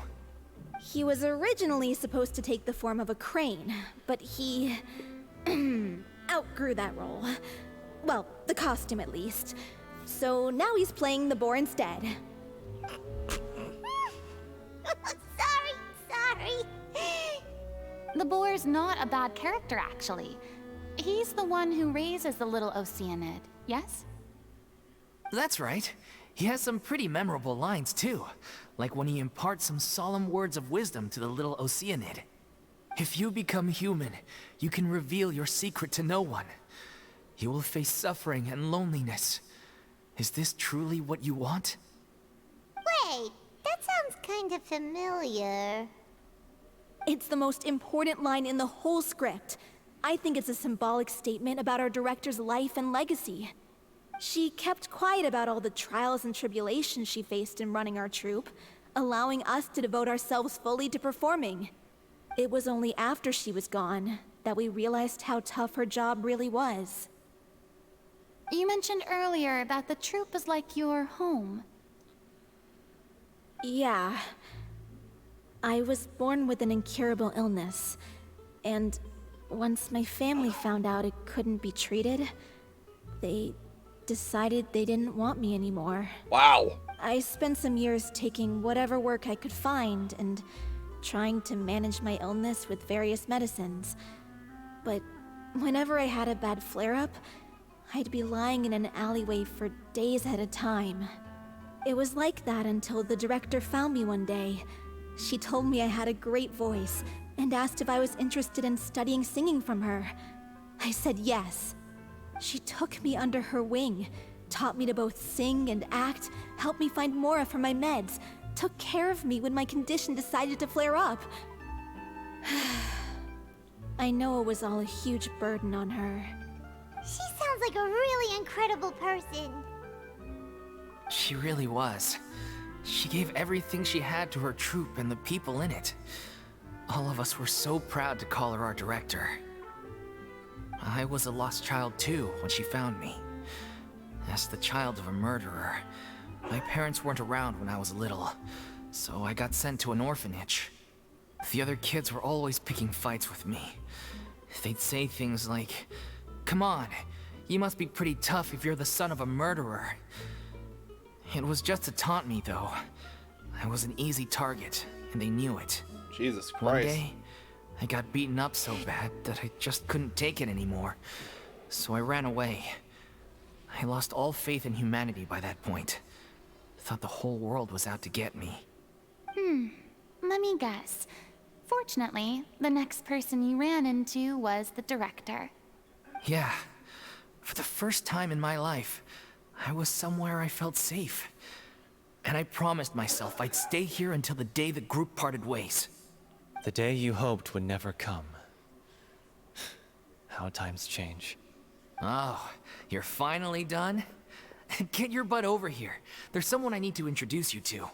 F: He was originally supposed to take the form of a crane, but he outgrew that role. Well, the costume at least. So now he's playing the boar instead.
C: Sorry.
B: The boar's not a bad character, actually. He's the one who raises the Little Oceanid, yes?
D: That's right. He has some pretty memorable lines too, like when he imparts some solemn words of wisdom to the Little Oceanid. If you become human, you can reveal your secret to no one. You will face suffering and loneliness. Is this truly what you want?
C: Wait, that sounds kind of familiar.
F: It's the most important line in the whole script. I think it's a symbolic statement about our director's life and legacy. She kept quiet about all the trials and tribulations she faced in running our troupe, allowing us to devote ourselves fully to performing. It was only after she was gone that we realized how tough her job really was.
B: You mentioned earlier that the troupe is like your home.
F: Yeah. I was born with an incurable illness, and once my family found out it couldn't be treated, they decided they didn't want me anymore.
A: Wow.
F: I spent some years taking whatever work I could find and trying to manage my illness with various medicines. But whenever I had a bad flare-up, I'd be lying in an alleyway for days at a time. It was like that until the director found me one day. She told me I had a great voice and asked if I was interested in studying singing from her. I said yes. She took me under her wing, taught me to both sing and act, helped me find Mora for my meds, took care of me when my condition decided to flare up. I know it was all a huge burden on her.
C: She sounds like a really incredible person.
D: She really was. She gave everything she had to her troupe and the people in it. All of us were so proud to call her our director. I was a lost child too when she found me. As the child of a murderer, my parents weren't around when I was little, so I got sent to an orphanage. The other kids were always picking fights with me. They'd say things like, "Come on, you must be pretty tough if you're the son of a murderer." It was just to taunt me, though. I was an easy target, and they knew it.
A: Jesus Christ.
D: One day, I got beaten up so bad that I just couldn't take it anymore. So I ran away. I lost all faith in humanity by that point. Thought the whole world was out to get me.
B: Let me guess. Fortunately, the next person you ran into was the director.
D: Yeah. For the first time in my life, I was somewhere I felt safe. And I promised myself I'd stay here until the day the group parted ways.
H: The day you hoped would never come. How times change.
D: Oh, you're finally done? Get your butt over here. There's someone I need to introduce you to.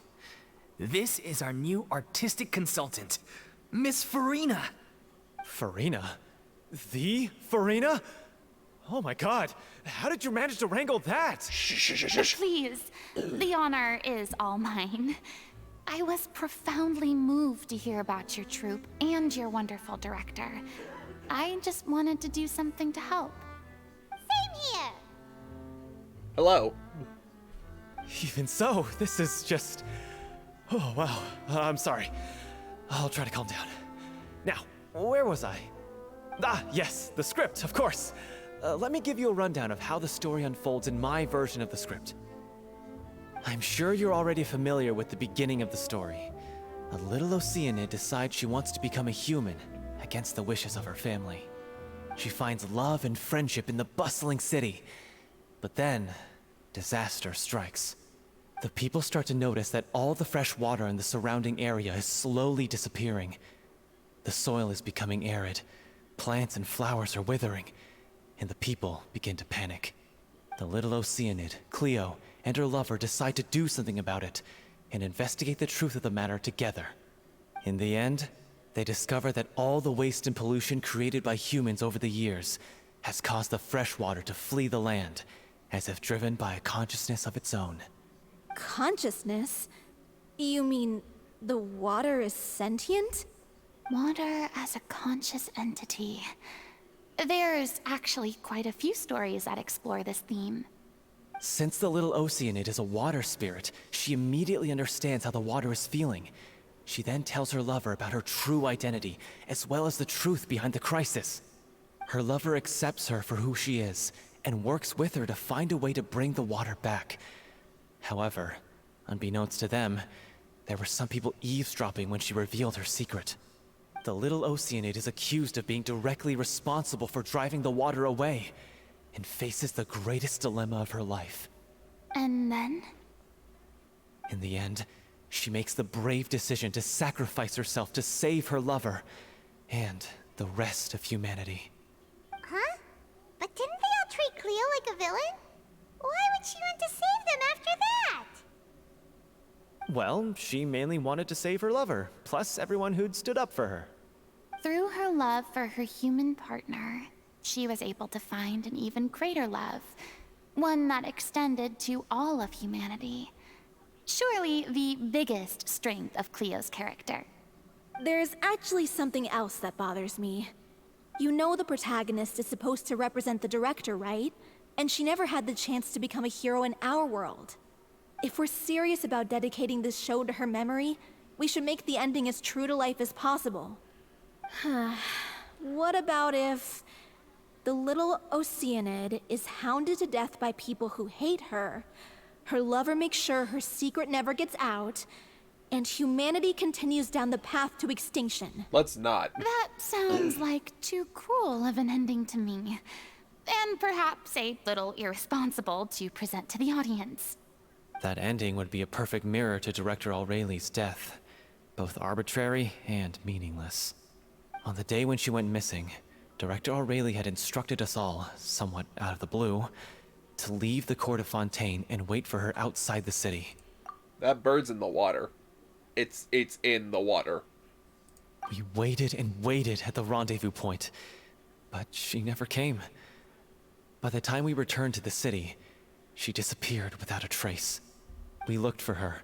D: This is our new artistic consultant, Miss Furina.
H: Furina? The Furina? Oh my god, how did you manage to wrangle that?
B: Please, the honor is all mine.
E: I was profoundly moved to hear about your troupe and your wonderful director. I just wanted to do something to help.
C: Same here.
A: Hello.
H: Even so, this is just... Oh, wow. I'm sorry. I'll try to calm down. Now, where was I? Ah, yes, the script, of course. Let me give you a rundown of how the story unfolds in my version of the script. I'm sure you're already familiar with the beginning of the story. A Little Oceanid decides she wants to become a human, against the wishes of her family. She finds love and friendship in the bustling city. But then, disaster strikes. The people start to notice that all the fresh water in the surrounding area is slowly disappearing. The soil is becoming arid, plants and flowers are withering, and the people begin to panic. The Little Oceanid, Cleo, and her lover decide to do something about it, and investigate the truth of the matter together. In the end, they discover that all the waste and pollution created by humans over the years has caused the fresh water to flee the land, as if driven by a consciousness of its own.
F: Consciousness? You mean the water is sentient?
E: Water as a conscious entity. There's actually quite a few stories that explore this theme.
H: Since the Little Oceanid is a water spirit, she immediately understands how the water is feeling. She then tells her lover about her true identity, as well as the truth behind the crisis. Her lover accepts her for who she is, and works with her to find a way to bring the water back. However, unbeknownst to them, there were some people eavesdropping when she revealed her secret. The Little Oceanid is accused of being directly responsible for driving the water away, and faces the greatest dilemma of her life.
E: And then?
H: In the end, she makes the brave decision to sacrifice herself to save her lover, and the rest of humanity.
C: Huh? But didn't they all treat Cleo like a villain? Why would she want to save them after that?
H: Well, she mainly wanted to save her lover, plus everyone who'd stood up for her.
E: Through her love for her human partner, she was able to find an even greater love, one that extended to all of humanity. Surely the biggest strength of Cleo's character.
F: There's actually something else that bothers me. You know the protagonist is supposed to represent the director, right? And she never had the chance to become a hero in our world. If we're serious about dedicating this show to her memory, we should make the ending as true to life as possible. What about if the Little Oceanid is hounded to death by people who hate her, her lover makes sure her secret never gets out, and humanity continues down the path to extinction?
A: Let's not.
E: That sounds like too cruel of an ending to me. And perhaps a little irresponsible to present to the audience.
H: That ending would be a perfect mirror to Director Aureli's death, both arbitrary and meaningless. On the day when she went missing, Director Aureli had instructed us all, somewhat out of the blue, to leave the court of Fontaine and wait for her outside the city.
A: That bird's in the water. It's in the water.
H: We waited and waited at the rendezvous point, but she never came. By the time we returned to the city, she disappeared without a trace. We looked for her.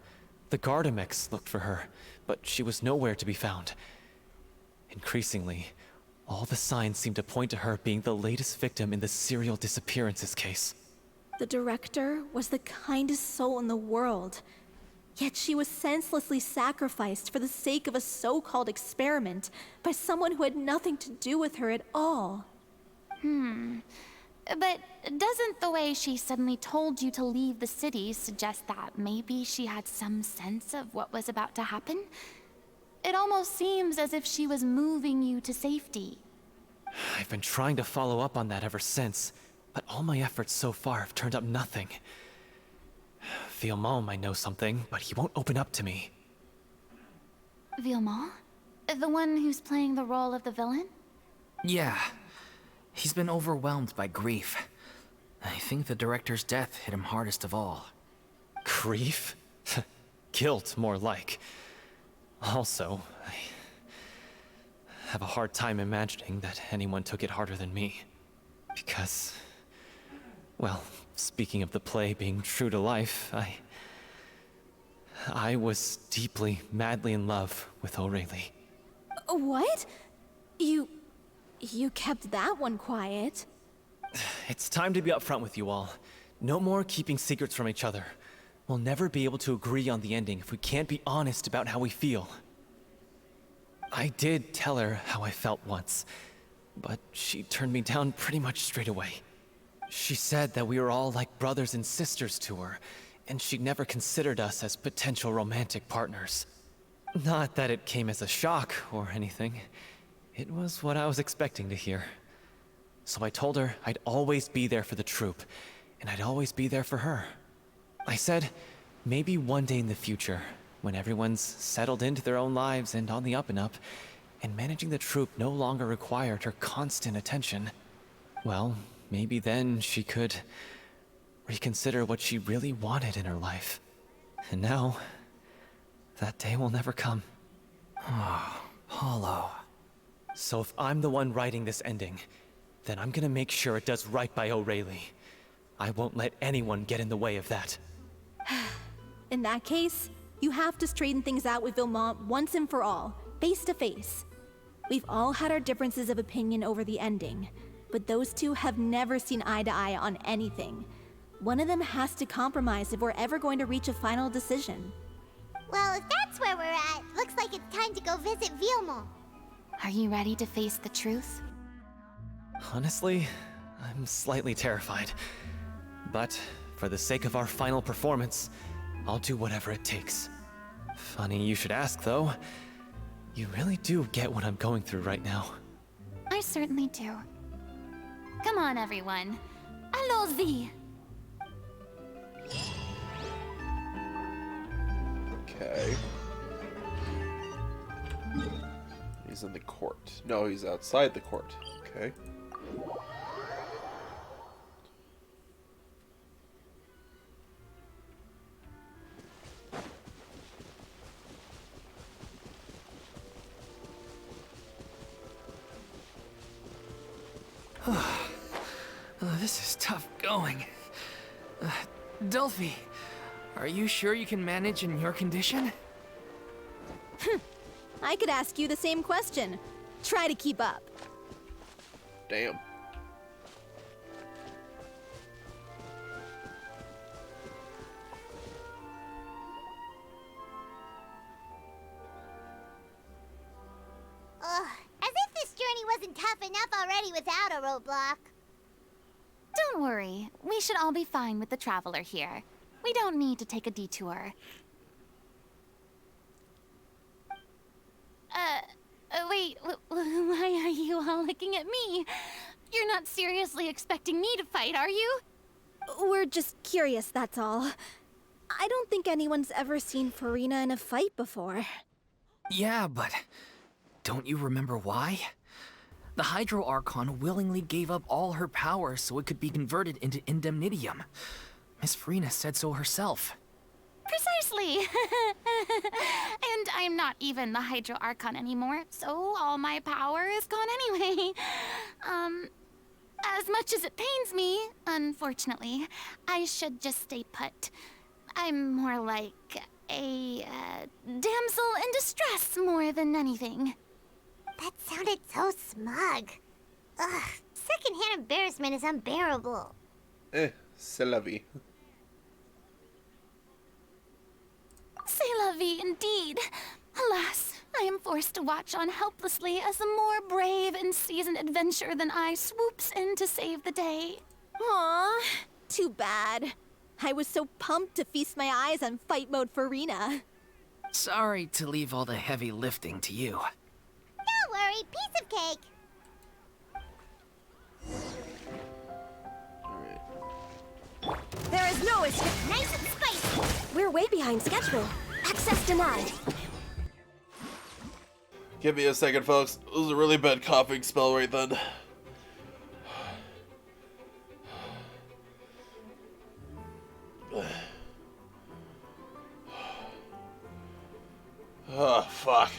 H: The HoyoMix looked for her, but she was nowhere to be found. Increasingly, all the signs seemed to point to her being the latest victim in the serial disappearances case.
F: The director was the kindest soul in the world, yet she was senselessly sacrificed for the sake of a so-called experiment by someone who had nothing to do with her at all.
E: But doesn't the way she suddenly told you to leave the city suggest that maybe she had some sense of what was about to happen? It almost seems as if she was moving you to safety.
H: I've been trying to follow up on that ever since, but all my efforts so far have turned up nothing. Villemont might know something, but he won't open up to me.
E: Villemont? The one who's playing the role of the villain?
D: Yeah. He's been overwhelmed by grief. I think the director's death hit him hardest of all.
H: Grief? Guilt, more like. Also, I have a hard time imagining that anyone took it harder than me. Because, well, speaking of the play being true to life, I was deeply, madly in love with O'Reilly.
F: What? You kept that one quiet.
H: It's time to be upfront with you all. No more keeping secrets from each other. We'll never be able to agree on the ending if we can't be honest about how we feel. I did tell her how I felt once, but she turned me down pretty much straight away. She said that we were all like brothers and sisters to her, and she'd never considered us as potential romantic partners. Not that it came as a shock or anything. It was what I was expecting to hear. So I told her I'd always be there for the troupe, and I'd always be there for her. I said, maybe one day in the future, when everyone's settled into their own lives and on the up and up, and managing the troupe no longer required her constant attention, well, maybe then she could reconsider what she really wanted in her life. And now, that day will never come.
D: Hollow.
H: So if I'm the one writing this ending, then I'm gonna make sure it does right by O'Reilly. I won't let anyone get in the way of that.
F: In that case, you have to straighten things out with Vilmont once and for all, face to face. We've all had our differences of opinion over the ending, but those two have never seen eye to eye on anything. One of them has to compromise if we're ever going to reach a final decision.
C: Well, if that's where we're at, looks like it's time to go visit Vilmont.
B: Are you ready to face the truth?
H: Honestly, I'm slightly terrified. But for the sake of our final performance, I'll do whatever it takes. Funny you should ask, though. You really do get what I'm going through right now.
B: I certainly do. Come on, everyone. Allons-y!
A: Okay. He's in the court. No, he's outside the court. Okay.
D: This is tough going. Delphi, are you sure you can manage in your condition?
F: I could ask you the same question. Try to keep up.
A: Damn.
C: Ugh, as if this journey wasn't tough enough already without a roadblock.
B: Don't worry. We should all be fine with the traveler here. We don't need to take a detour. Wait, why are you all looking at me? You're not seriously expecting me to fight, are you?
F: We're just curious, that's all. I don't think anyone's ever seen Furina in a fight before.
D: Yeah, but don't you remember why? The Hydro Archon willingly gave up all her power so it could be converted into indemnitium. Miss Furina said so herself.
B: Precisely! And I'm not even the Hydro Archon anymore, so all my power is gone anyway. As much as it pains me, unfortunately, I should just stay put. I'm more like a damsel in distress more than anything.
C: That sounded so smug. Ugh, secondhand embarrassment is unbearable.
A: C'est la vie.
B: C'est la vie indeed. Alas, I am forced to watch on helplessly as a more brave and seasoned adventurer than I swoops in to save the day.
F: Aw, too bad. I was so pumped to feast my eyes on fight mode Furina.
D: Sorry to leave all the heavy lifting to you.
C: Don't worry, piece of cake.
F: There is no escape.
C: Nice and spicy.
F: We're way behind schedule. Access denied.
A: Give me a second, folks. It was a really bad coughing spell right then. Oh, fuck.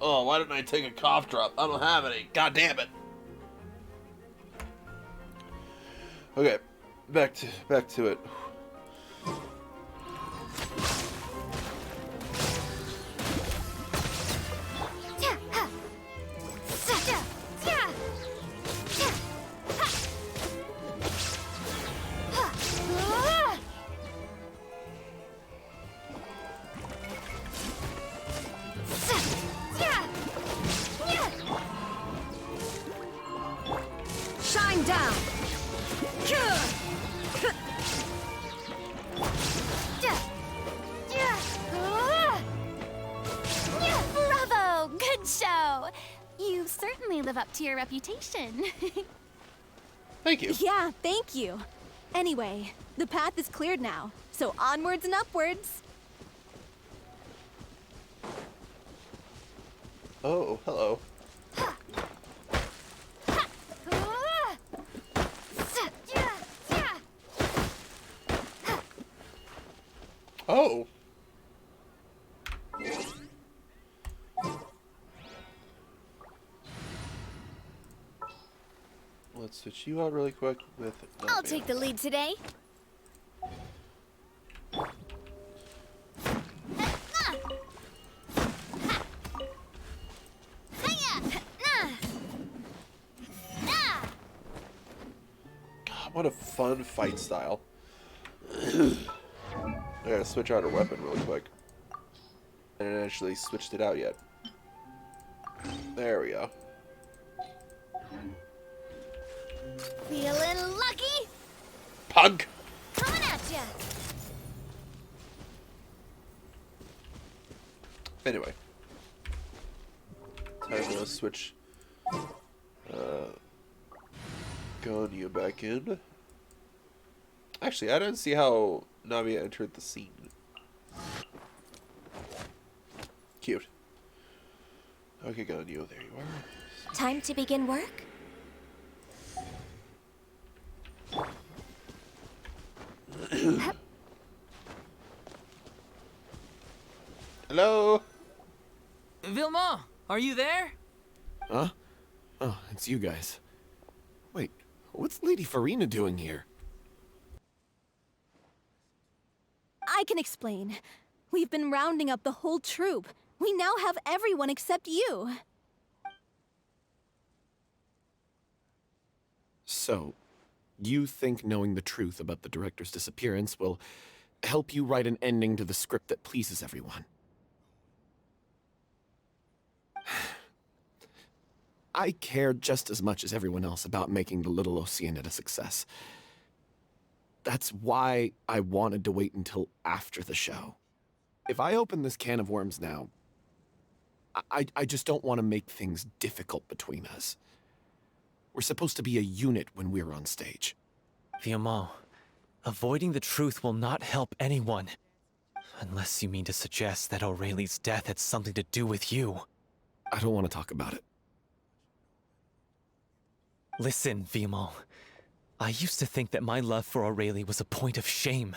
A: Oh
J: Oh, why didn't I take a cough drop? I don't have any. God damn it. Okay, back to it.
F: Shine down!
B: Bravo! Good show! You certainly live up to your reputation.
A: Thank you.
F: Yeah, thank you. Anyway, the path is cleared now, so onwards and upwards.
A: Oh, hello. Oh. Let's switch you out really quick with
B: I'll
A: Navia.
B: take the lead today.
A: God, what a fun fight style. I gotta switch out her weapon really quick. I didn't actually switched it out yet. There we go.
B: Feeling lucky?
A: Pug!
B: Coming at ya!
A: Anyway. Time to switch Gonyu back in. Actually, I didn't see how Navia entered the scene. Cute. Okay, Gonyu, there you are.
C: Time to begin work?
A: Hello?
D: Vilma, are you there?
H: Huh? Oh, it's you guys. Wait, what's Lady Furina doing here?
F: I can explain. We've been rounding up the whole troupe. We now have everyone except you.
H: So, you think knowing the truth about the director's disappearance will help you write an ending to the script that pleases everyone? I care just as much as everyone else about making the Little Oceanid a success. That's why I wanted to wait until after the show. If I open this can of worms now, I just don't want to make things difficult between us. We're supposed to be a unit when we're on stage.
G: Vilma, avoiding the truth will not help anyone. Unless you mean to suggest that Aurelie's death had something to do with you.
H: I don't want to talk about it.
G: Listen, Vilma. I used to think that my love for Aurelie was a point of shame.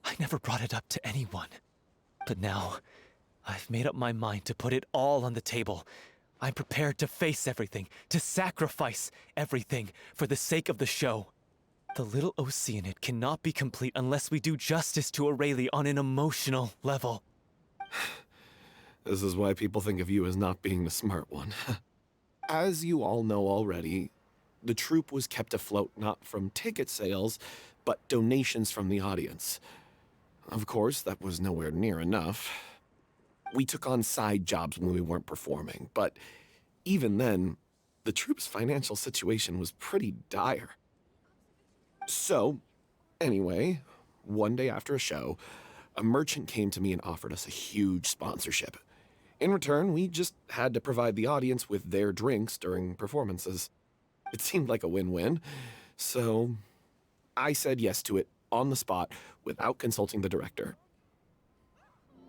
G: I never brought it up to anyone. But now, I've made up my mind to put it all on the table. I'm prepared to face everything, to sacrifice everything for the sake of the show. The Little Oceanid cannot be complete unless we do justice to Aurelie on an emotional level.
H: This is why people think of you as not being the smart one. As you all know already, the troupe was kept afloat not from ticket sales, but donations from the audience. Of course, that was nowhere near enough. We took on side jobs when we weren't performing, but even then, the troupe's financial situation was pretty dire. So, anyway, one day after a show, a merchant came to me and offered us a huge sponsorship. In return, we just had to provide the audience with their drinks during performances. It seemed like a win-win, so I said yes to it on the spot without consulting the director.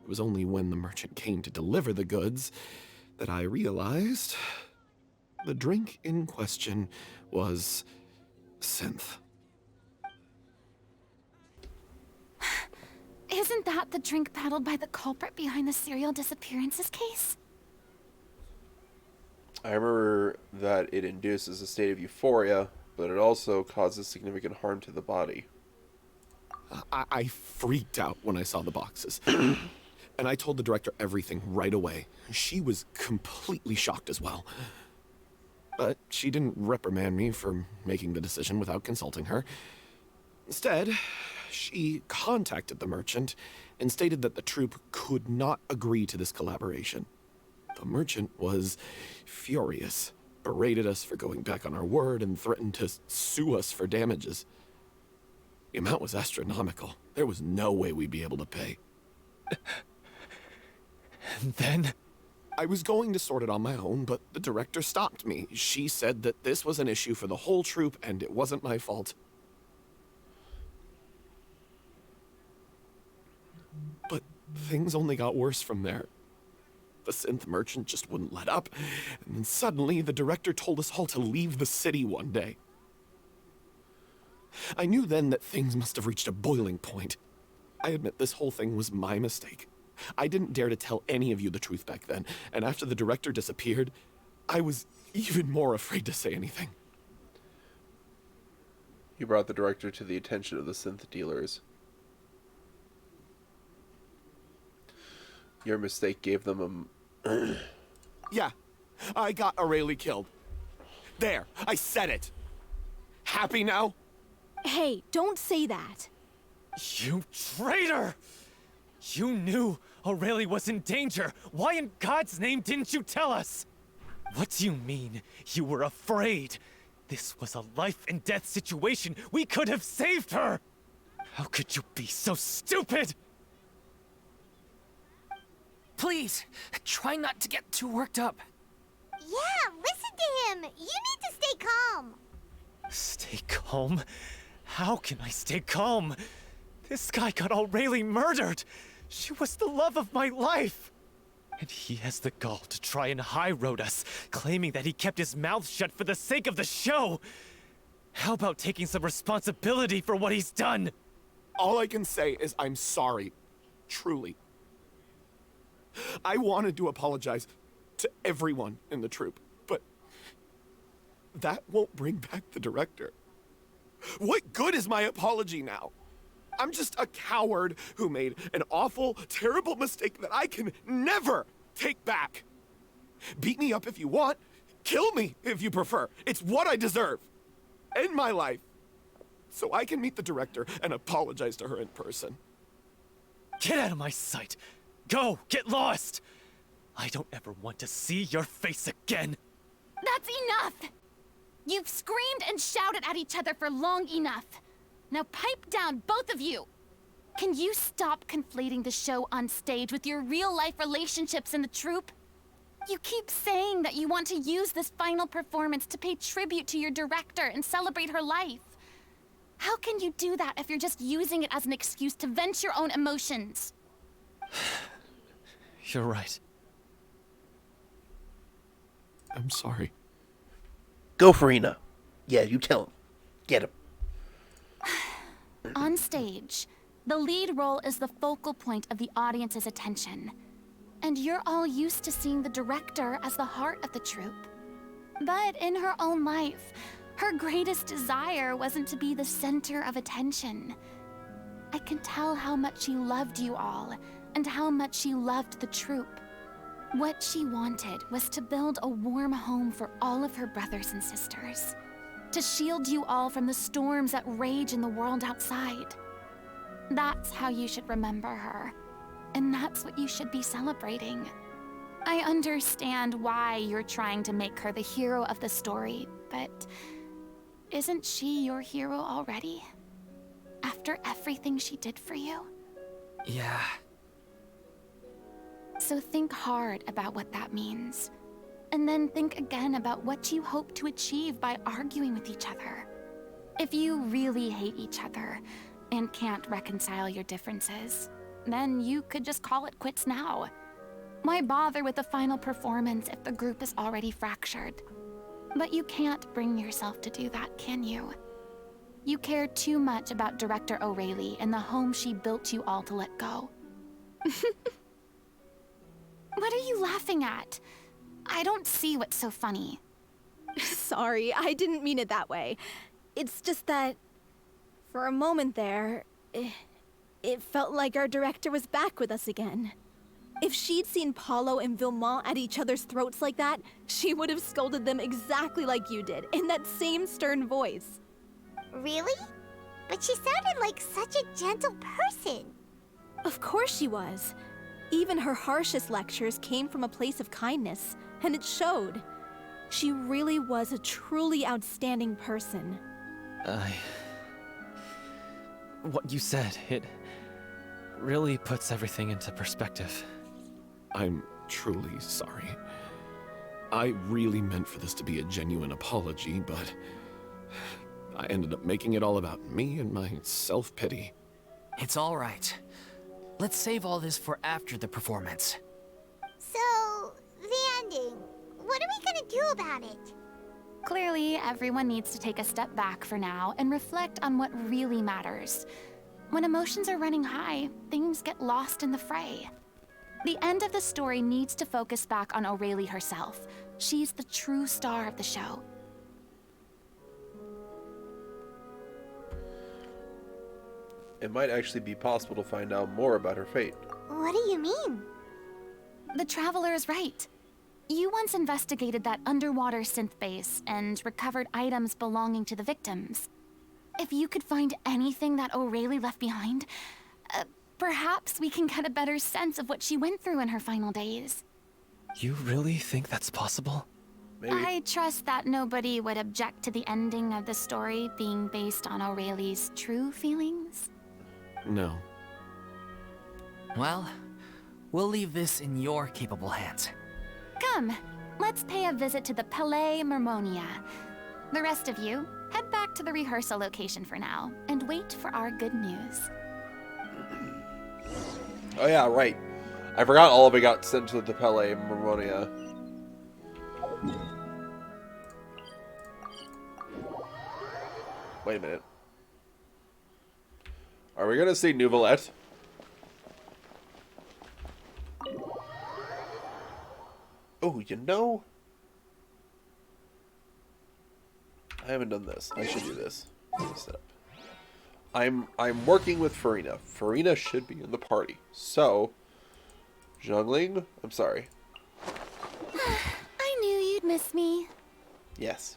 H: It was only when the merchant came to deliver the goods that I realized the drink in question was synth.
B: Isn't that the drink paddled by the culprit behind the serial disappearances case?
J: I remember that it induces a state of euphoria, but it also causes significant harm to the body.
K: I freaked out when I saw the boxes. And I told the director everything right away. She was completely shocked as well. But she didn't reprimand me for making the decision without consulting her. Instead, she contacted the merchant and stated that the troupe could not agree to this collaboration. The merchant was furious, berated us for going back on our word, and threatened to sue us for damages. The amount was astronomical. There was no way we'd be able to pay.
G: And then?
K: I was going to sort it on my own, but the director stopped me. She said that this was an issue for the whole troupe, and it wasn't my fault. But things only got worse from there. The synth merchant just wouldn't let up, and then suddenly the director told us all to leave the city one day. I knew then that things must have reached a boiling point. I admit this whole thing was my mistake. I didn't dare to tell any of you the truth back then, and after the director disappeared, I was even more afraid to say anything.
J: You brought the director to the attention of the synth dealers. Your mistake gave them a...
K: Yeah, I got Aurelie killed. There, I said it. Happy now?
F: Hey, don't say that.
G: You traitor! You knew Aurelie was in danger. Why in God's name didn't you tell us? What do you mean, you were afraid? This was a life and death situation. We could have saved her! How could you be so stupid?
D: Please, try not to get too worked up.
C: Yeah, listen to him. You need to stay calm.
G: Stay calm? How can I stay calm? This guy got Aurelie murdered! She was the love of my life! And he has the gall to try and high-road us, claiming that he kept his mouth shut for the sake of the show! How about taking some responsibility for what he's done?
K: All I can say is I'm sorry. Truly. I wanted to apologize to everyone in the troupe, but that won't bring back the director. What good is my apology now? I'm just a coward who made an awful, terrible mistake that I can never take back. Beat me up if you want. Kill me if you prefer. It's what I deserve. End my life. So I can meet the director and apologize to her in person.
G: Get out of my sight! Go! Get lost! I don't ever want to see your face again!
E: That's enough! You've screamed and shouted at each other for long enough. Now pipe down, both of you! Can you stop conflating the show on stage with your real-life relationships in the troupe? You keep saying that you want to use this final performance to pay tribute to your director and celebrate her life. How can you do that if you're just using it as an excuse to vent your own emotions?
G: You're right.
K: I'm sorry.
L: Go, Furina. Yeah, you tell him. Get him.
E: On stage, the lead role is the focal point of the audience's attention. And you're all used to seeing the director as the heart of the troupe. But in her own life, her greatest desire wasn't to be the center of attention. I can tell how much she loved you all, and how much she loved the troupe. What she wanted was to build a warm home for all of her brothers and sisters. To shield you all from the storms that rage in the world outside. That's how you should remember her. And that's what you should be celebrating. I understand why you're trying to make her the hero of the story, but isn't she your hero already? After everything she did for you?
D: Yeah.
E: So think hard about what that means. And then think again about what you hope to achieve by arguing with each other. If you really hate each other and can't reconcile your differences, then you could just call it quits now. Why bother with the final performance if the group is already fractured? But you can't bring yourself to do that, can you? You care too much about Director Aurelie and the home she built you all to let go. What are you laughing at? I don't see what's so funny.
F: Sorry, I didn't mean it that way. It's just that, for a moment there, it felt like our director was back with us again. If she'd seen Paulo and Villemont at each other's throats like that, she would have scolded them exactly like you did, in that same stern voice.
C: Really? But she sounded like such a gentle person.
F: Of course she was. Even her harshest lectures came from a place of kindness, and it showed. She really was a truly outstanding person.
G: What you said, it really puts everything into perspective.
K: I'm truly sorry. I really meant for this to be a genuine apology, but I ended up making it all about me and my self-pity.
D: It's all right. Let's save all this for after the performance.
C: So, the ending. What are we gonna do about it?
E: Clearly, everyone needs to take a step back for now and reflect on what really matters. When emotions are running high, things get lost in the fray. The end of the story needs to focus back on Aurelie herself. She's the true star of the show.
J: It might actually be possible to find out more about her fate.
C: What do you mean?
E: The Traveler is right. You once investigated that underwater synth base and recovered items belonging to the victims. If you could find anything that Aurelie left behind, perhaps we can get a better sense of what she went through in her final days.
G: You really think that's possible?
J: Maybe.
E: I trust that nobody would object to the ending of the story being based on Aurelie's true feelings.
K: No.
D: Well, we'll leave this in your capable hands.
E: Come, let's pay a visit to the Palais Mermonia. The rest of you, head back to the rehearsal location for now, and wait for our good news.
J: Oh yeah, right. I forgot all of it got sent to the Palais Mermonia. Wait a minute. Are we gonna see Vaguelette? Oh, you know, I haven't done this. I should do this. Set up. I'm working with Furina. Furina should be in the party. So, Zhongling, I'm sorry.
E: I knew you'd miss me.
J: Yes.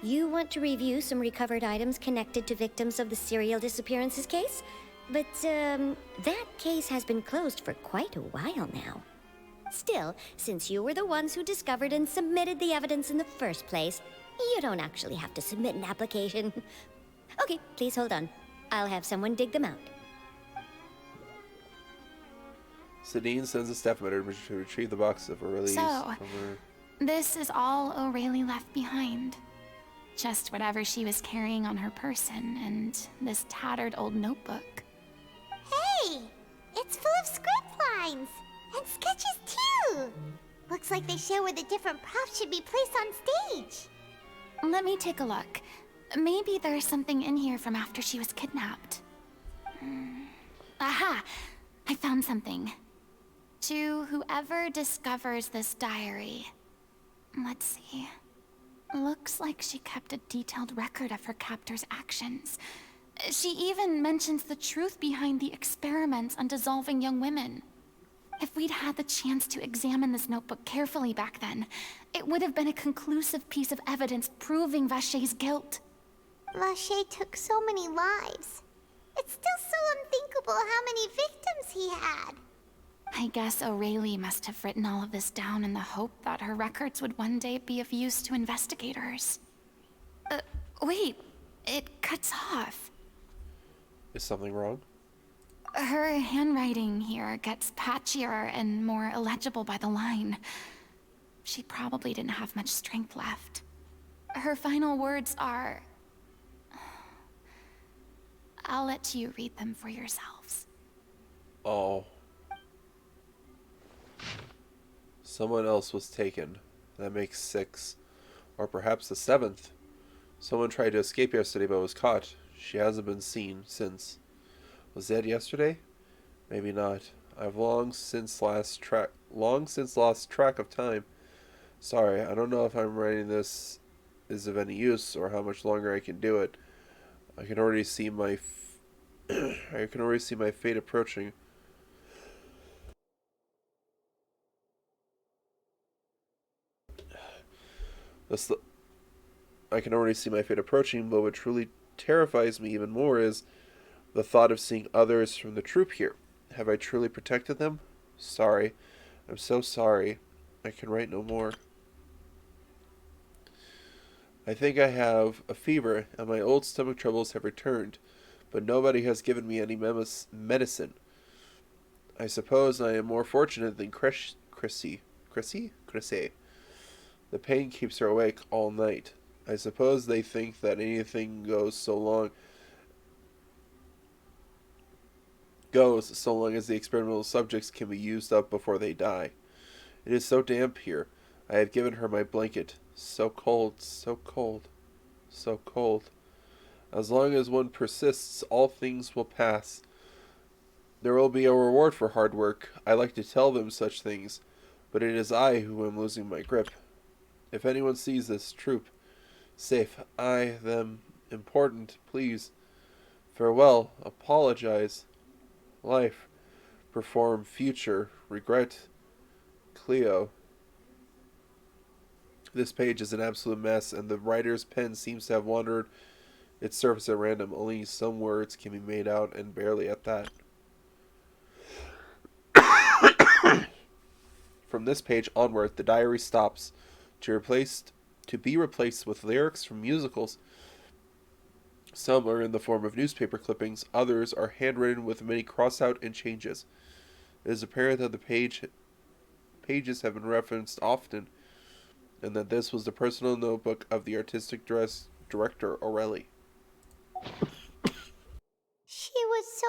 M: You want to review some recovered items connected to victims of the serial disappearances case? But, that case has been closed for quite a while now. Still, since you were the ones who discovered and submitted the evidence in the first place, you don't actually have to submit an application. Okay, please hold on. I'll have someone dig them out.
J: Sedine sends a staff member to retrieve the box of Aurelie's
E: So,
J: from her.
E: this is all Aurelie left behind. Just whatever she was carrying on her person and this tattered old notebook.
C: Hey! It's full of script lines! And sketches too! Looks like they show where the different props should be placed on stage.
E: Let me take a look. Maybe there's something in here from after she was kidnapped. Aha! I found something. To whoever discovers this diary. Let's see. Looks like she kept a detailed record of her captor's actions. She even mentions the truth behind the experiments on dissolving young women. If we'd had the chance to examine this notebook carefully back then, it would have been a conclusive piece of evidence proving Vacher's guilt.
C: Vacher took so many lives. It's still so unthinkable how many victims he had.
E: I guess Aurelie must have written all of this down in the hope that her records would one day be of use to investigators. Wait, it cuts off.
J: Is something wrong?
E: Her handwriting here gets patchier and more illegible by the line. She probably didn't have much strength left. Her final words are... I'll let you read them for yourselves.
J: Oh. Someone else was taken. That makes 6. Or perhaps the 7th. Someone tried to escape yesterday but was caught. She hasn't been seen since. Was that yesterday? Maybe not. I've long since lost track of time. Sorry, I don't know if I'm writing this is of any use or how much longer I can do it. I can already see my fate approaching. I can already see my fate approaching, but what truly terrifies me even more is the thought of seeing others from the troop here. Have I truly protected them? Sorry. I'm so sorry. I can write no more. I think I have a fever, and my old stomach troubles have returned, but nobody has given me any medicine. I suppose I am more fortunate than Chrissy. The pain keeps her awake all night. I suppose they think that anything goes so long as the experimental subjects can be used up before they die. It is so damp here. I have given her my blanket. So cold, so cold, so cold. As long as one persists, all things will pass. There will be a reward for hard work. I like to tell them such things, but it is I who am losing my grip. If anyone sees this troop, safe, I, them, important, please. Farewell, apologize. Life, perform, future, regret, Cleo. This page is an absolute mess, and the writer's pen seems to have wandered its surface at random. Only some words can be made out, and barely at that. From this page onward, the diary stops to be replaced with lyrics from musicals. Some are in the form of newspaper clippings, others are handwritten with many cross-out and changes. It is apparent that the pages have been referenced often, and that this was the personal notebook of the artistic director, Aurelie.
C: She was so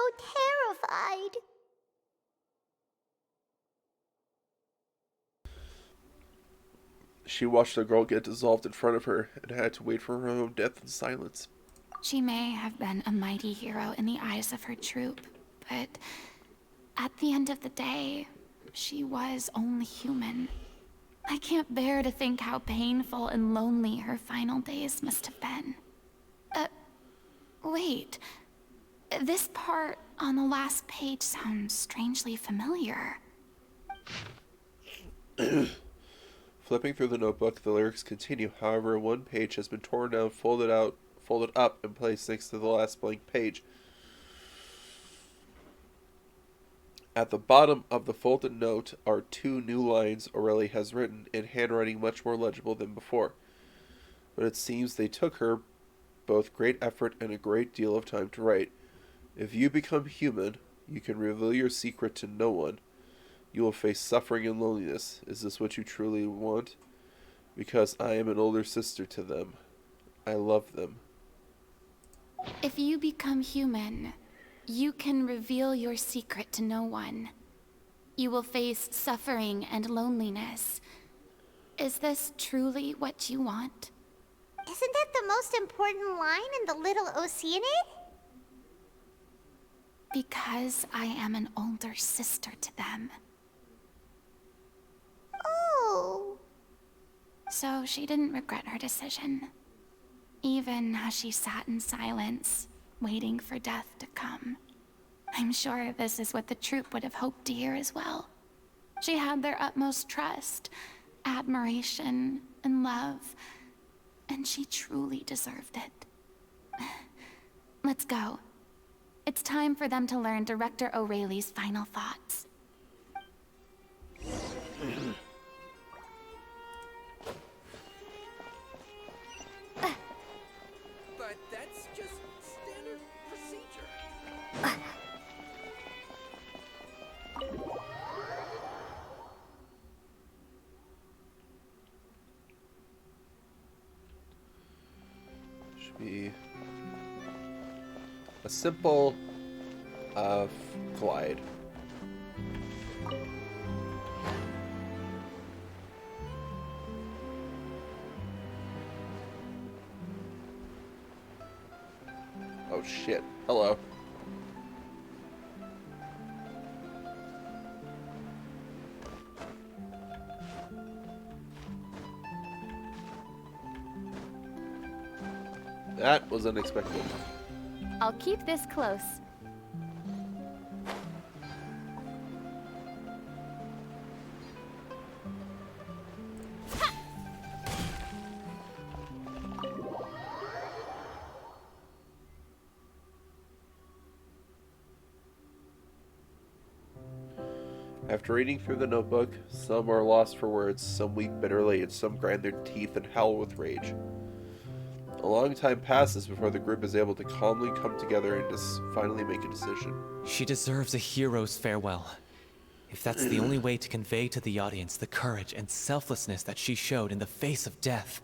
C: terrified.
J: She watched the girl get dissolved in front of her and had to wait for her own death in silence.
B: She may have been a mighty hero in the eyes of her troop, but at the end of the day, she was only human. I can't bear to think how painful and lonely her final days must have been. Wait. This part on the last page sounds strangely familiar.
J: Flipping through the notebook, the lyrics continue. However, one page has been torn down, folded up, and placed next to the last blank page. At the bottom of the folded note are 2 new lines Aurelie has written in handwriting much more legible than before. But it seems they took her both great effort and a great deal of time to write. If you become human, you can reveal your secret to no one. You will face suffering and loneliness. Is this what you truly want? Because I am an older sister to them. I love them.
B: If you become human, you can reveal your secret to no one. You will face suffering and loneliness. Is this truly what you want?
C: Isn't that the most important line in the Little Oceanid?
B: Because I am an older sister to them.
C: Oh.
B: So she didn't regret her decision. Even as she sat in silence, waiting for death to come. I'm sure this is what the troop would have hoped to hear as well. She had their utmost trust, admiration, and love, and she truly deserved it. Let's go. It's time for them to learn Director Aurelie's final thoughts.
N: But that's just standard procedure.
J: Should be a simple glide. shit. Hello. That was unexpected.
B: I'll keep this close.
J: After reading through the notebook, some are lost for words, some weep bitterly, and some grind their teeth and howl with rage. A long time passes before the group is able to calmly come together and just finally make a decision.
G: She deserves a hero's farewell. If that's the only way to convey to the audience the courage and selflessness that she showed in the face of death,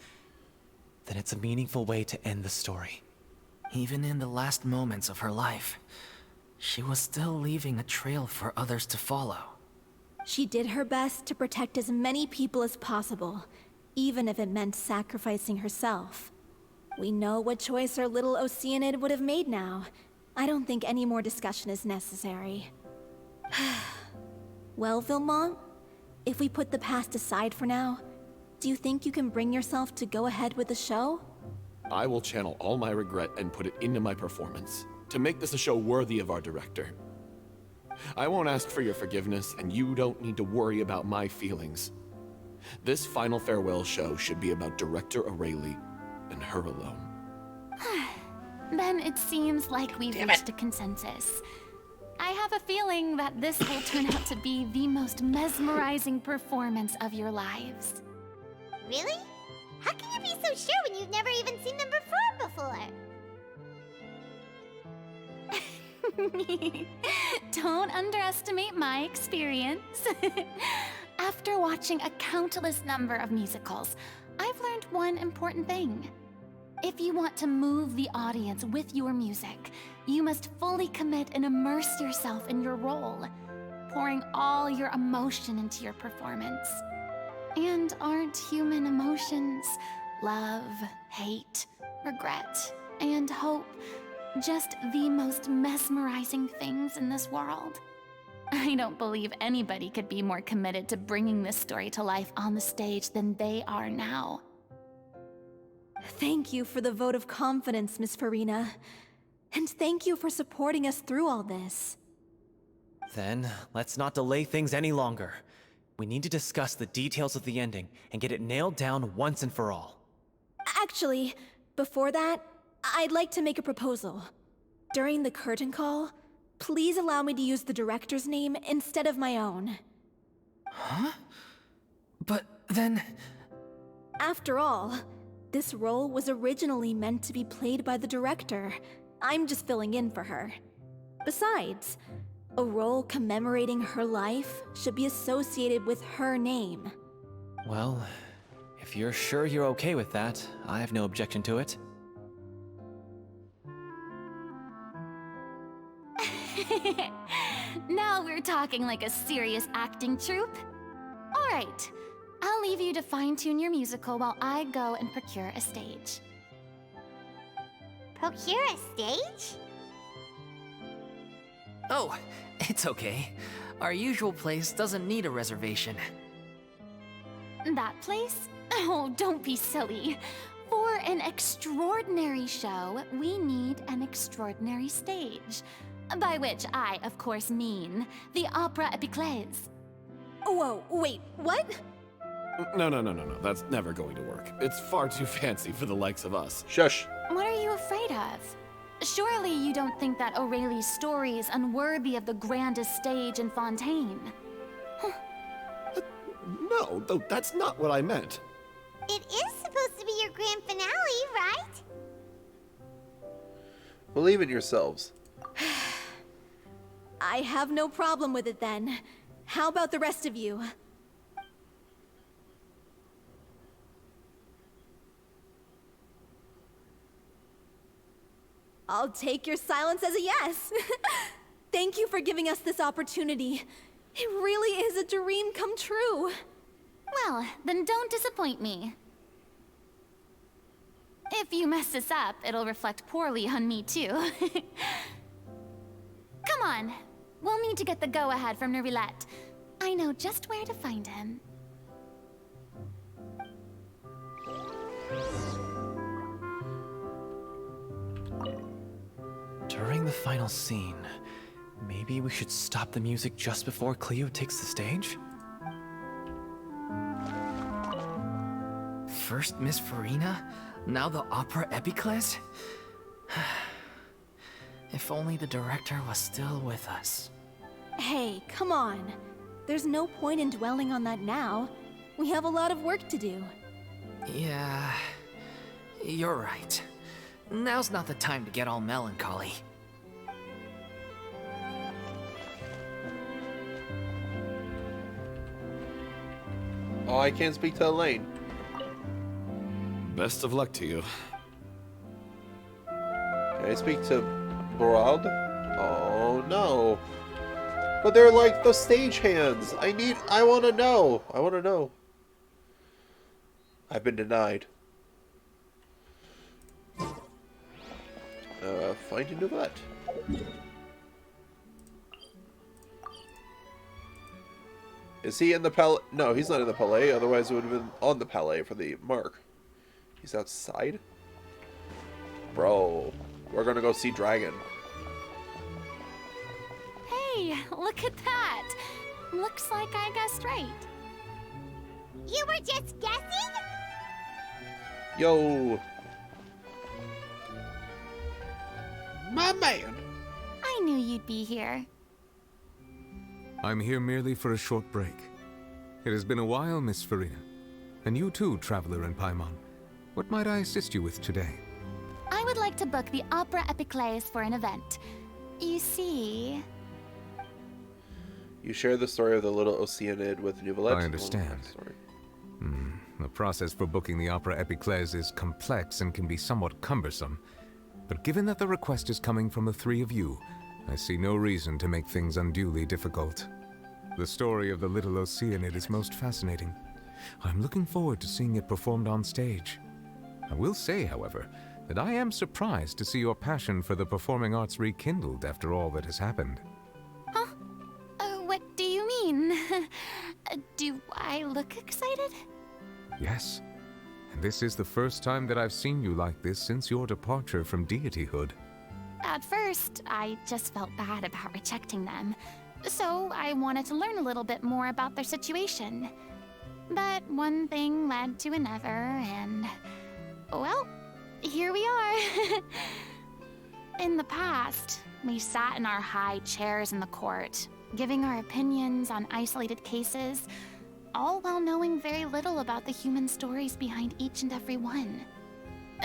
G: then it's a meaningful way to end the story.
D: Even in the last moments of her life, she was still leaving a trail for others to follow.
F: She did her best to protect as many people as possible, even if it meant sacrificing herself. We know what choice our Little Oceanid would have made now. I don't think any more discussion is necessary. Well, Vilmont, if we put the past aside for now, do you think you can bring yourself to go ahead with the show?
K: I will channel all my regret and put it into my performance, to make this a show worthy of our director. I won't ask for your forgiveness, and you don't need to worry about my feelings. This final farewell show should be about Director Aurelie and her alone.
E: Then it seems like we've reached a consensus. I have a feeling that this will turn out to be the most mesmerizing performance of your lives.
C: Really? How can you be so sure when you've never even seen them perform before?
E: Don't underestimate my experience. After watching a countless number of musicals, I've learned one important thing. If you want to move the audience with your music, you must fully commit and immerse yourself in your role, pouring all your emotion into your performance. And aren't human emotions, love, hate, regret, and hope, just the most mesmerizing things in this world? I don't believe anybody could be more committed to bringing this story to life on the stage than they are now.
F: Thank you for the vote of confidence, Miss Furina. And thank you for supporting us through all this.
G: Then, let's not delay things any longer. We need to discuss the details of the ending and get it nailed down once and for all.
F: Actually, before that, I'd like to make a proposal. During the curtain call, please allow me to use the director's name instead of my own.
D: Huh? But then...
F: After all, this role was originally meant to be played by the director. I'm just filling in for her. Besides, a role commemorating her life should be associated with her name.
G: Well, if you're sure you're okay with that, I have no objection to it.
E: Now we're talking like a serious acting troupe. All right, I'll leave you to fine-tune your musical while I go and procure a stage.
C: Procure a stage?
D: Oh, it's okay. Our usual place doesn't need a reservation.
E: That place? Oh, don't be silly. For an extraordinary show, we need an extraordinary stage. By which I, of course, mean the Opera Epiclese.
F: Whoa, wait, what?
K: No. That's never going to work. It's far too fancy for the likes of us.
J: Shush.
E: What are you afraid of? Surely you don't think that Aurelie's story is unworthy of the grandest stage in Fontaine.
K: No, that's not what I meant.
C: It is supposed to be your grand finale, right?
J: Believe in yourselves.
F: I have no problem with it then. How about the rest of you? I'll take your silence as a yes. Thank you for giving us this opportunity. It really is a dream come true.
E: Well, then don't disappoint me. If you mess this up, it'll reflect poorly on me too. Come on. We'll need to get the go-ahead from Vaguelette. I know just where to find him.
G: During the final scene, maybe we should stop the music just before Cleo takes the stage?
D: First Miss Furina, now the opera epiclese? If only the director was still with us.
F: Hey, come on. There's no point in dwelling on that now. We have a lot of work to do.
D: Yeah, you're right. Now's not the time to get all melancholy.
J: Oh, I can't speak to Elaine.
K: Best of luck to you.
J: Can I speak to Broad? Oh no. But they're like the stagehands. I wanna know. I wanna know. I've been denied. Find a new vet. Is he in the palais? No, he's not in the palais. Otherwise, it would have been on the palais for the mark. He's outside? Bro, we're gonna go see Dragon.
E: Hey, look at that. Looks like I guessed right.
C: You were just guessing?
J: Yo. My man.
E: I knew you'd be here.
O: I'm here merely for a short break. It has been a while, Miss Furina. And you too, Traveler in Paimon. What might I assist you with today?
E: I would like to book the Opera Epiclese for an event. You see...
J: You share the story of the Little Oceanid with Vaguelette.
O: I understand. The process for booking the Opera Epiclese is complex and can be somewhat cumbersome. But given that the request is coming from the three of you, I see no reason to make things unduly difficult. The story of the Little Oceanid is most fascinating. I'm looking forward to seeing it performed on stage. I will say, however, that I am surprised to see your passion for the performing arts rekindled after all that has happened.
E: Huh? What do you mean? Do I look excited?
O: Yes. And this is the first time that I've seen you like this since your departure from deityhood.
E: At first, I just felt bad about rejecting them. So I wanted to learn a little bit more about their situation. But one thing led to another, and... well, here we are. In the past, we sat in our high chairs in the court, giving our opinions on isolated cases, all while knowing very little about the human stories behind each and every one.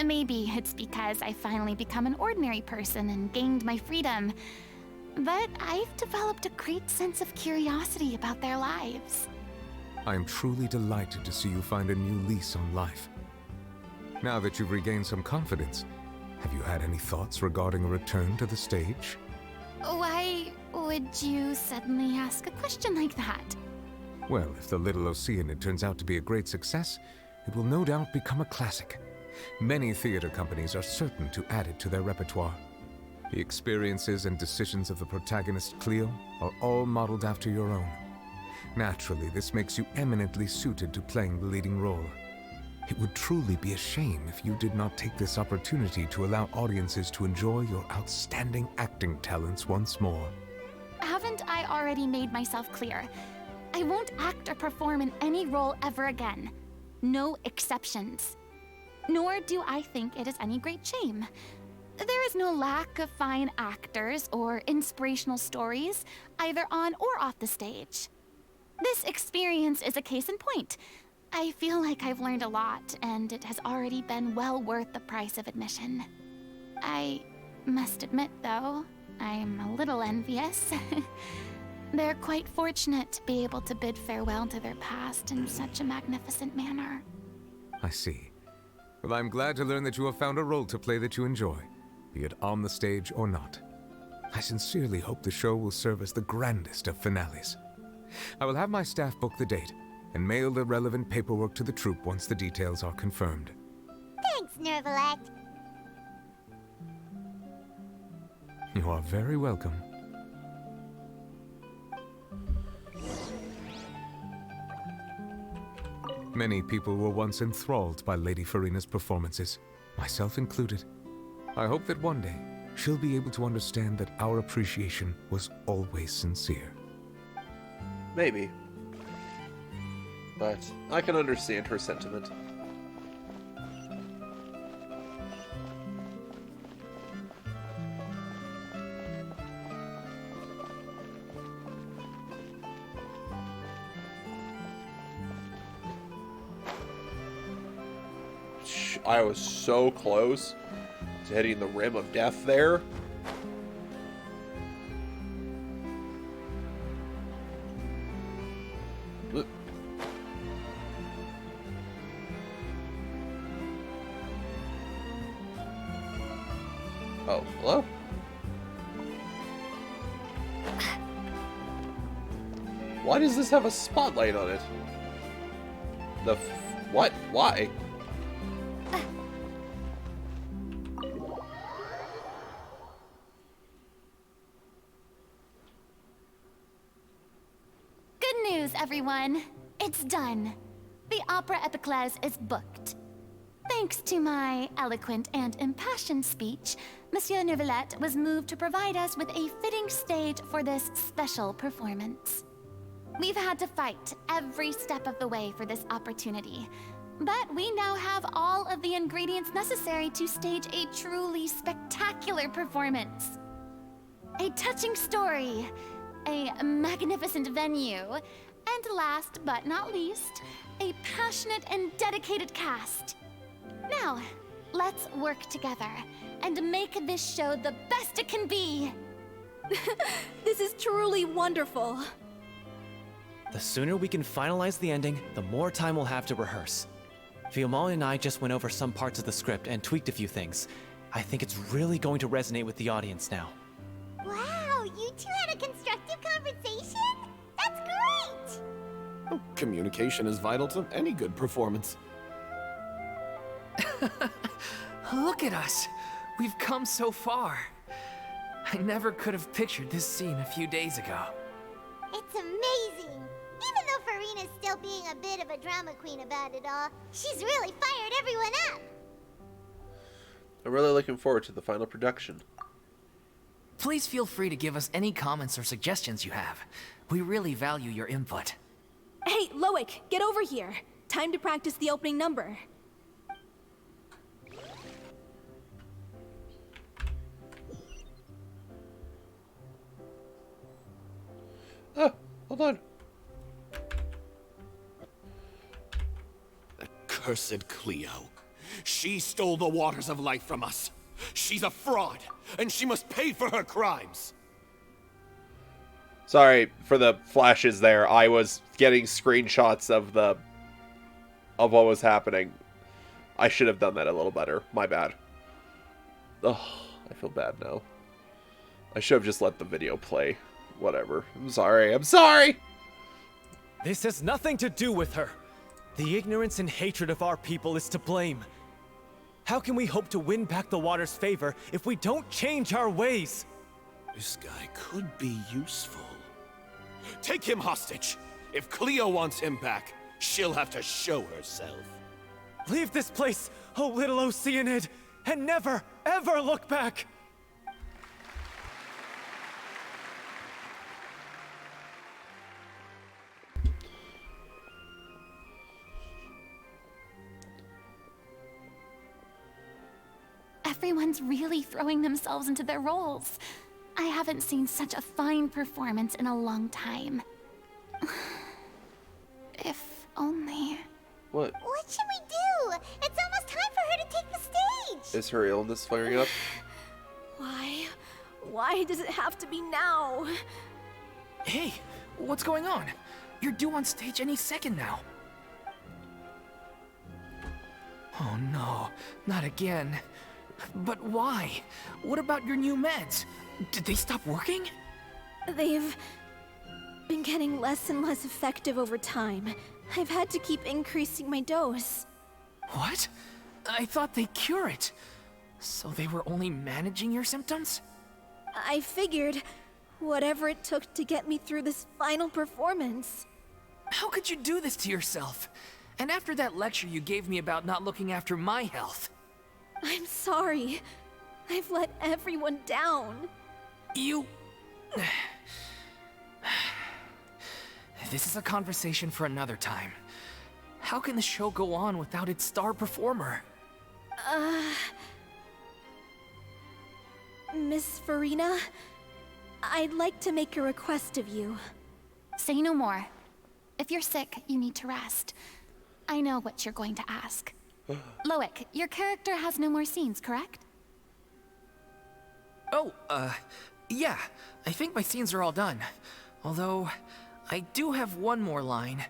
E: Maybe it's because I finally become an ordinary person and gained my freedom, but I've developed a great sense of curiosity about their lives.
O: I am truly delighted to see you find a new lease on life. Now that you've regained some confidence, have you had any thoughts regarding a return to the stage?
E: Why would you suddenly ask a question like that?
O: Well, if the Little Oceanid turns out to be a great success, it will no doubt become a classic. Many theater companies are certain to add it to their repertoire. The experiences and decisions of the protagonist, Cleo, are all modeled after your own. Naturally, this makes you eminently suited to playing the leading role. It would truly be a shame if you did not take this opportunity to allow audiences to enjoy your outstanding acting talents once more.
E: Haven't I already made myself clear? I won't act or perform in any role ever again. No exceptions. Nor do I think it is any great shame. There is no lack of fine actors or inspirational stories, either on or off the stage. This experience is a case in point. I feel like I've learned a lot, and it has already been well worth the price of admission. I must admit, though, I'm a little envious. They're quite fortunate to be able to bid farewell to their past in such a magnificent manner.
O: I see. Well, I'm glad to learn that you have found a role to play that you enjoy, be it on the stage or not. I sincerely hope the show will serve as the grandest of finales. I will have my staff book the date and mail the relevant paperwork to the troupe once the details are confirmed.
C: Thanks, Thanks, Nervalect.
O: You are very welcome. Many people were once enthralled by Lady Furina's performances, myself included. I hope that one day she'll be able to understand that our appreciation was always sincere.
J: Maybe. But I can understand her sentiment. I was so close to hitting the rim of death there. Oh, hello? Why does this have a spotlight on it? What? Why?
E: Good news, everyone. It's done. The Opera Epiclese is booked. Thanks to my eloquent and impassioned speech, Monsieur Neuvillette was moved to provide us with a fitting stage for this special performance. We've had to fight every step of the way for this opportunity, but we now have all of the ingredients necessary to stage a truly spectacular performance. A touching story, a magnificent venue, and last but not least, a passionate and dedicated cast. Now, let's work together and make this show the best it can be.
F: This is truly wonderful.
G: The sooner we can finalize the ending, the more time we'll have to rehearse. Vaguelette and I just went over some parts of the script and tweaked a few things. I think it's really going to resonate with the audience now.
C: Wow, you two had a constructive conversation? That's great!
K: Oh, communication is vital to any good performance.
D: Look at us. We've come so far. I never could have pictured this scene a few days ago.
C: It's amazing! Even though Furina's still being a bit of a drama queen about it all, she's really fired everyone up!
J: I'm really looking forward to the final production.
D: Please feel free to give us any comments or suggestions you have. We really value your input.
F: Hey, Loic, get over here. Time to practice the opening number.
J: Oh, hold on.
K: Accursed Cleo. She stole the waters of life from us. She's a fraud, and she must pay for her crimes.
J: Sorry for the flashes there. I was getting screenshots of what was happening. I should have done that a little better. My bad. Ugh, I feel bad now. I should have just let the video play. Whatever. I'm sorry. I'm sorry!
G: This has nothing to do with her. The ignorance and hatred of our people is to blame. How can we hope to win back the water's favor if we don't change our ways?
K: This guy could be useful. Take him hostage. If Cleo wants him back, she'll have to show herself.
G: Leave this place, oh Little Oceanid, and never, ever look back!
E: Everyone's really throwing themselves into their roles. I haven't seen such a fine performance in a long time. If only...
J: What?
C: What should we do? It's almost time for her to take the stage!
J: Is her illness flaring up?
F: Why? Why does it have to be now?
D: Hey, what's going on? You're due on stage any second now. Oh no, not again. But why? What about your new meds? Did they stop working?
F: They've been getting less and less effective over time. I've had to keep increasing my dose.
D: What? I thought they cure it. So they were only managing your symptoms?
F: I figured whatever it took to get me through this final performance.
D: How could you do this to yourself? And after that lecture you gave me about not looking after my health.
F: I'm sorry. I've let everyone down.
D: You... This is a conversation for another time. How can the show go on without its star performer?
F: Miss Furina, I'd like to make a request of you.
E: Say no more. If you're sick, you need to rest. I know what you're going to ask. Loic, your character has no more scenes, correct?
D: Oh, yeah. I think my scenes are all done. Although, I do have one more line.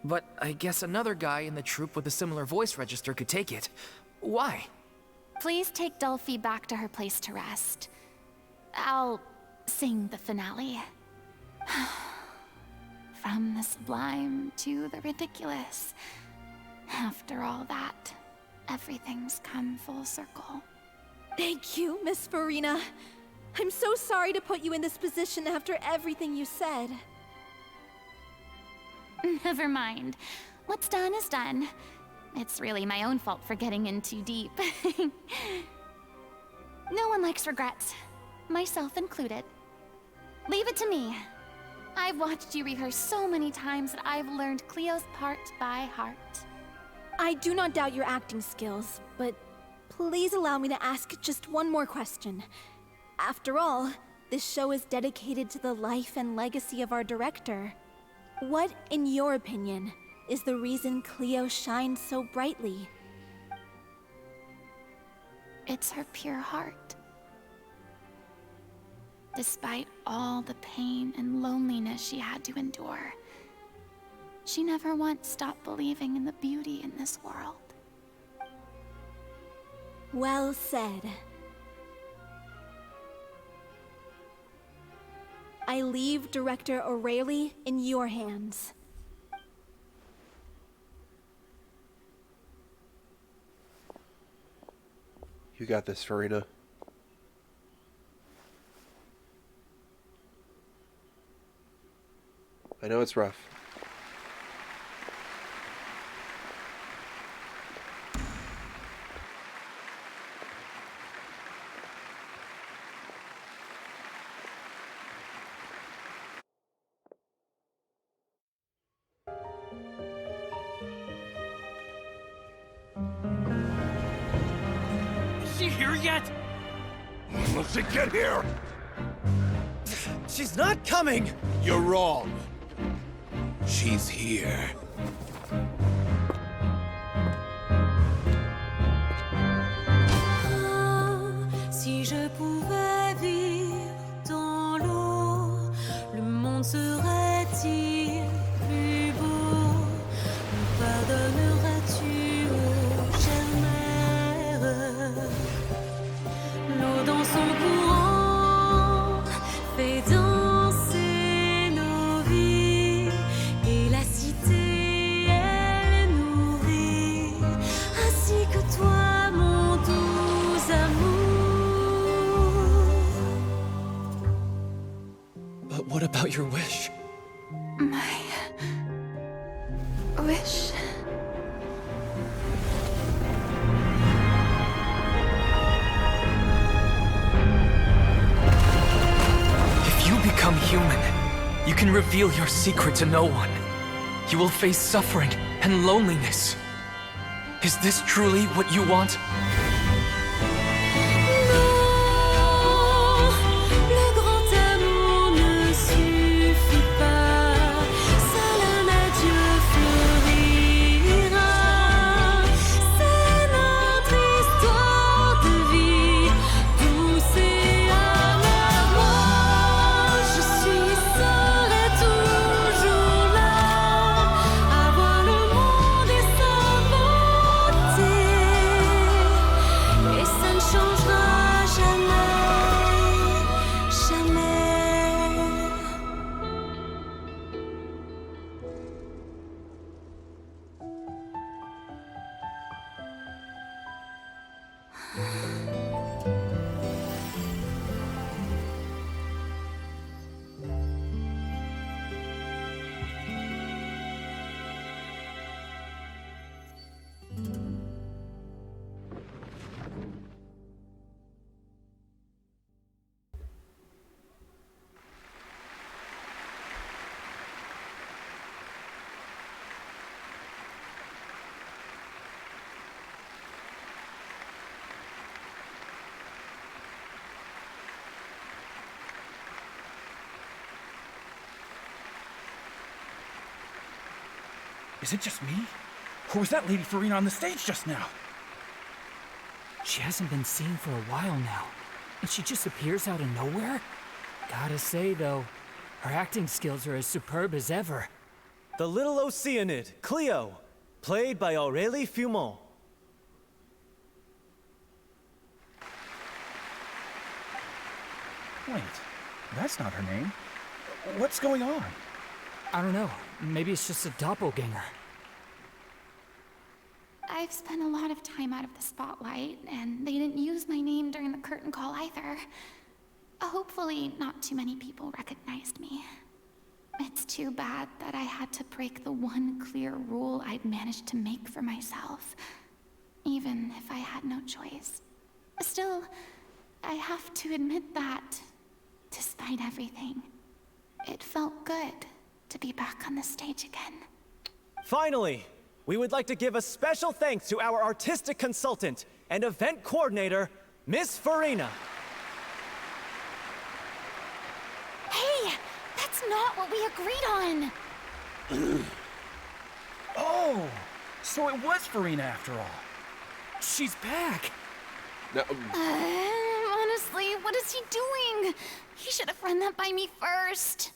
D: But I guess another guy in the troupe with a similar voice register could take it. Why?
E: Please take Delphi back to her place to rest. I'll sing the finale. From the sublime to the ridiculous. After all that, everything's come full circle.
F: Thank you, Miss Furina. I'm so sorry to put you in this position after everything you said.
E: Never mind. What's done is done. It's really my own fault for getting in too deep. No one likes regrets, myself included. Leave it to me. I've watched you rehearse so many times that I've learned Cleo's part by heart.
F: I do not doubt your acting skills, but please allow me to ask just one more question. After all, this show is dedicated to the life and legacy of our director. What, in your opinion, is the reason Cleo shines so brightly?
E: It's her pure heart. Despite all the pain and loneliness she had to endure, she never once stopped believing in the beauty in this world.
F: Well said. I leave Director O'Reilly in your hands.
J: You got this, Furina. I know it's rough.
H: Is she here yet?
P: Let's get here!
H: She's not coming!
P: You're wrong. She's here.
Q: Si je pouvais vivre dans l'eau, le monde serait-il plus beau? Me pardonneras-tu, ô chère mère? L'eau dans son courant fait danser nos vies, et la cité elle nourrit, ainsi que toi, mon doux amour.
G: But what about your wish?
E: My wish.
D: If you become human, you can reveal your secret to no one. You will face suffering and loneliness. Is this truly what you want?
Q: Le grand amour ne suffit pas, seul un adieu fleurira. C'est notre histoire de vie, douce et amère. Moi, je serai toujours là, à voir le monde et sa beauté.
R: Is it just me? Or was that Lady Furina on the stage just now?
S: She hasn't been seen for a while now, and she just appears out of nowhere? Gotta say, though, her acting skills are as superb as ever.
G: The Little Oceanid, Cleo, played by Aurélie Fumont.
R: Wait, that's not her name. What's going on?
S: I don't know. Maybe it's just a doppelganger.
E: I've spent a lot of time out of the spotlight, and they didn't use my name during the curtain call either. Hopefully, not too many people recognized me. It's too bad that I had to break the one clear rule I'd managed to make for myself, even if I had no choice. Still, I have to admit that, despite everything, it felt good to be back on the stage again.
G: Finally, we would like to give a special thanks to our artistic consultant and event coordinator, Miss Furina.
E: Hey, that's not what we agreed on!
R: Oh, so it was Furina after all. She's back!
J: No.
E: Honestly, what is he doing? He should have run that by me first.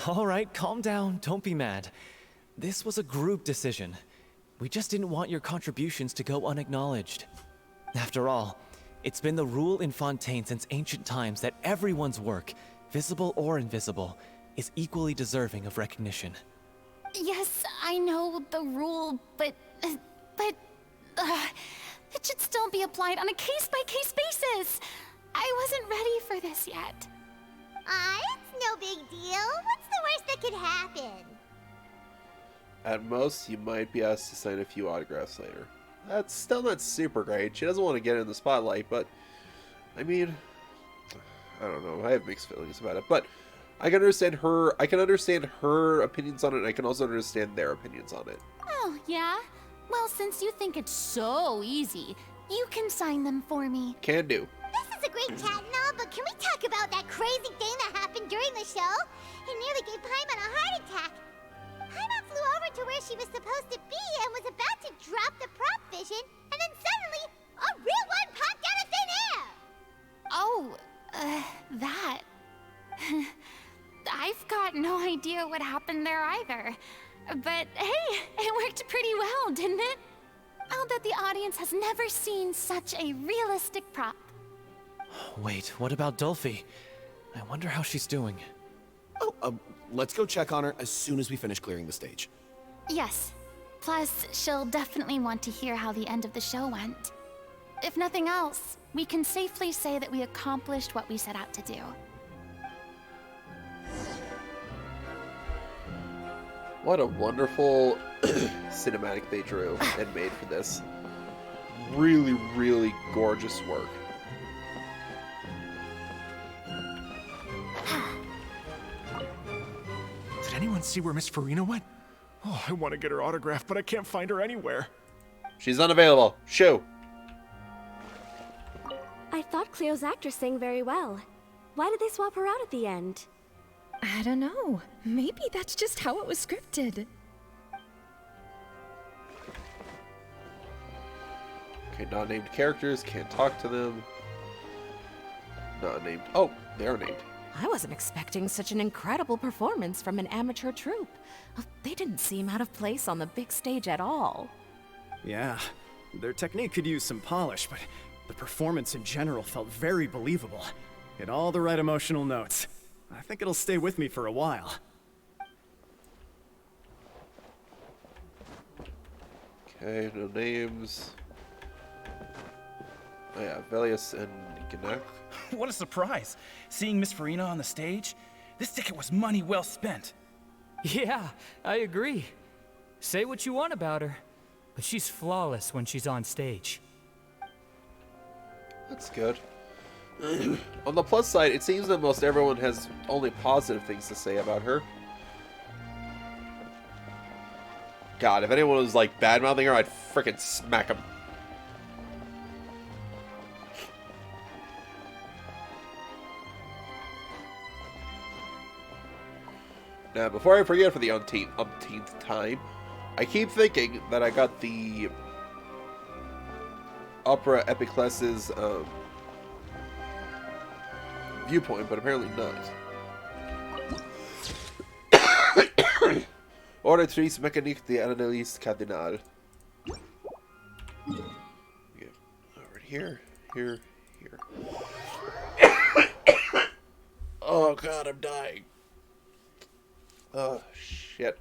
G: All right, calm down, don't be mad. This was a group decision. We just didn't want your contributions to go unacknowledged. After all, it's been the rule in Fontaine since ancient times that everyone's work, visible or invisible, is equally deserving of recognition.
E: Yes, I know the rule, but it should still be applied on a case-by-case basis. I wasn't ready for this yet.
C: It's no big deal. What's the worst that could happen?
J: At most, you might be asked to sign a few autographs later. That's still not super great. She doesn't want to get in the spotlight, but I mean, I don't know. I have mixed feelings about it, but I can understand her. I can understand her opinions on it. And I can also understand their opinions on it.
E: Oh, yeah? Well, since you think it's so easy, you can sign them for me.
J: Can do.
C: This is a great chat and all, but can we talk about that crazy thing that happened during the show? It nearly gave Paimon a heart attack. Paimon flew over to where she was supposed to be and was about to drop the prop vision, and then suddenly, a real one popped out of thin air!
E: Oh, that. I've got no idea what happened there either. But hey, it worked pretty well, didn't it? I'll bet the audience has never seen such a realistic prop.
G: Wait, what about Dolphy? I wonder how she's doing.
K: Oh, let's go check on her as soon as we finish clearing the stage.
E: Yes. Plus, she'll definitely want to hear how the end of the show went. If nothing else, we can safely say that we accomplished what we set out to do.
J: What a wonderful cinematic they drew and made for this. Really, really gorgeous work.
R: Did anyone see where Miss Furina went? Oh, I want to get her autograph, but I can't find her anywhere.
J: She's unavailable. Shoo!
T: I thought Cleo's actress sang very well. Why did they swap her out at the end?
U: I don't know. Maybe that's just how it was scripted.
J: Okay, not named characters, can't talk to them. Not named. Oh, they are named.
V: I wasn't expecting such an incredible performance from an amateur troupe. They didn't seem out of place on the big stage at all.
W: Yeah, their technique could use some polish, but the performance in general felt very believable. Hit all the right emotional notes. I think it'll stay with me for a while.
J: Okay, no names. Oh yeah, Velius and Gnac.
R: What a surprise! Seeing Miss Furina on the stage? This ticket was money well spent.
S: Yeah, I agree. Say what you want about her, but she's flawless when she's on stage.
J: That's good. On the plus side, it seems that most everyone has only positive things to say about her. God, if anyone was like bad-mouthing her, I'd frickin' smack him. Now, before I forget for the umpteenth time, I keep thinking that I got the Opera Epicles's viewpoint, but apparently not. Oratrice mécanique d'analyse cardinale. Yeah, over here, here. Oh god, I'm dying. Oh, shit.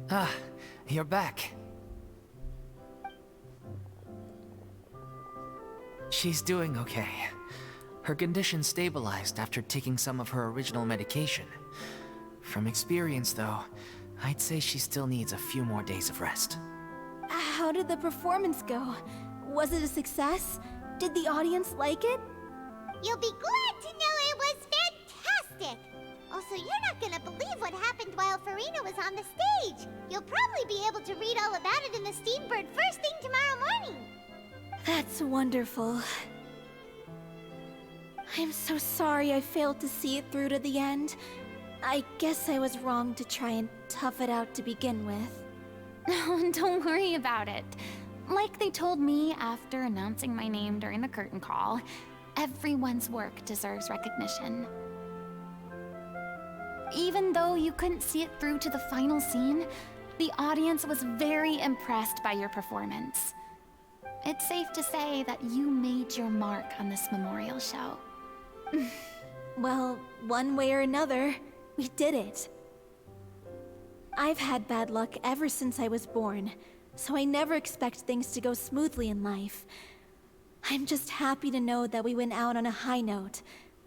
D: Ah, you're back. She's doing okay. Her condition stabilized after taking some of her original medication. From experience, though, I'd say she still needs a few more days of rest.
F: How did the performance go? Was it a success? Did the audience like it?
C: You'll be glad to know it was fantastic! Also, you're not gonna believe what happened while Furina was on the stage! You'll probably be able to read all about it in the Steambird first thing tomorrow morning!
F: That's wonderful. I'm so sorry I failed to see it through to the end. I guess I was wrong to try and tough it out to begin with.
E: Oh, don't worry about it. Like they told me after announcing my name during the curtain call, everyone's work deserves recognition. Even though you couldn't see it through to the final scene, the audience was very impressed by your performance. It's safe to say that you made your mark on this memorial show.
F: Well, one way or another, we did it. I've had bad luck ever since I was born, so I never expect things to go smoothly in life. I'm just happy to know that we went out on a high note.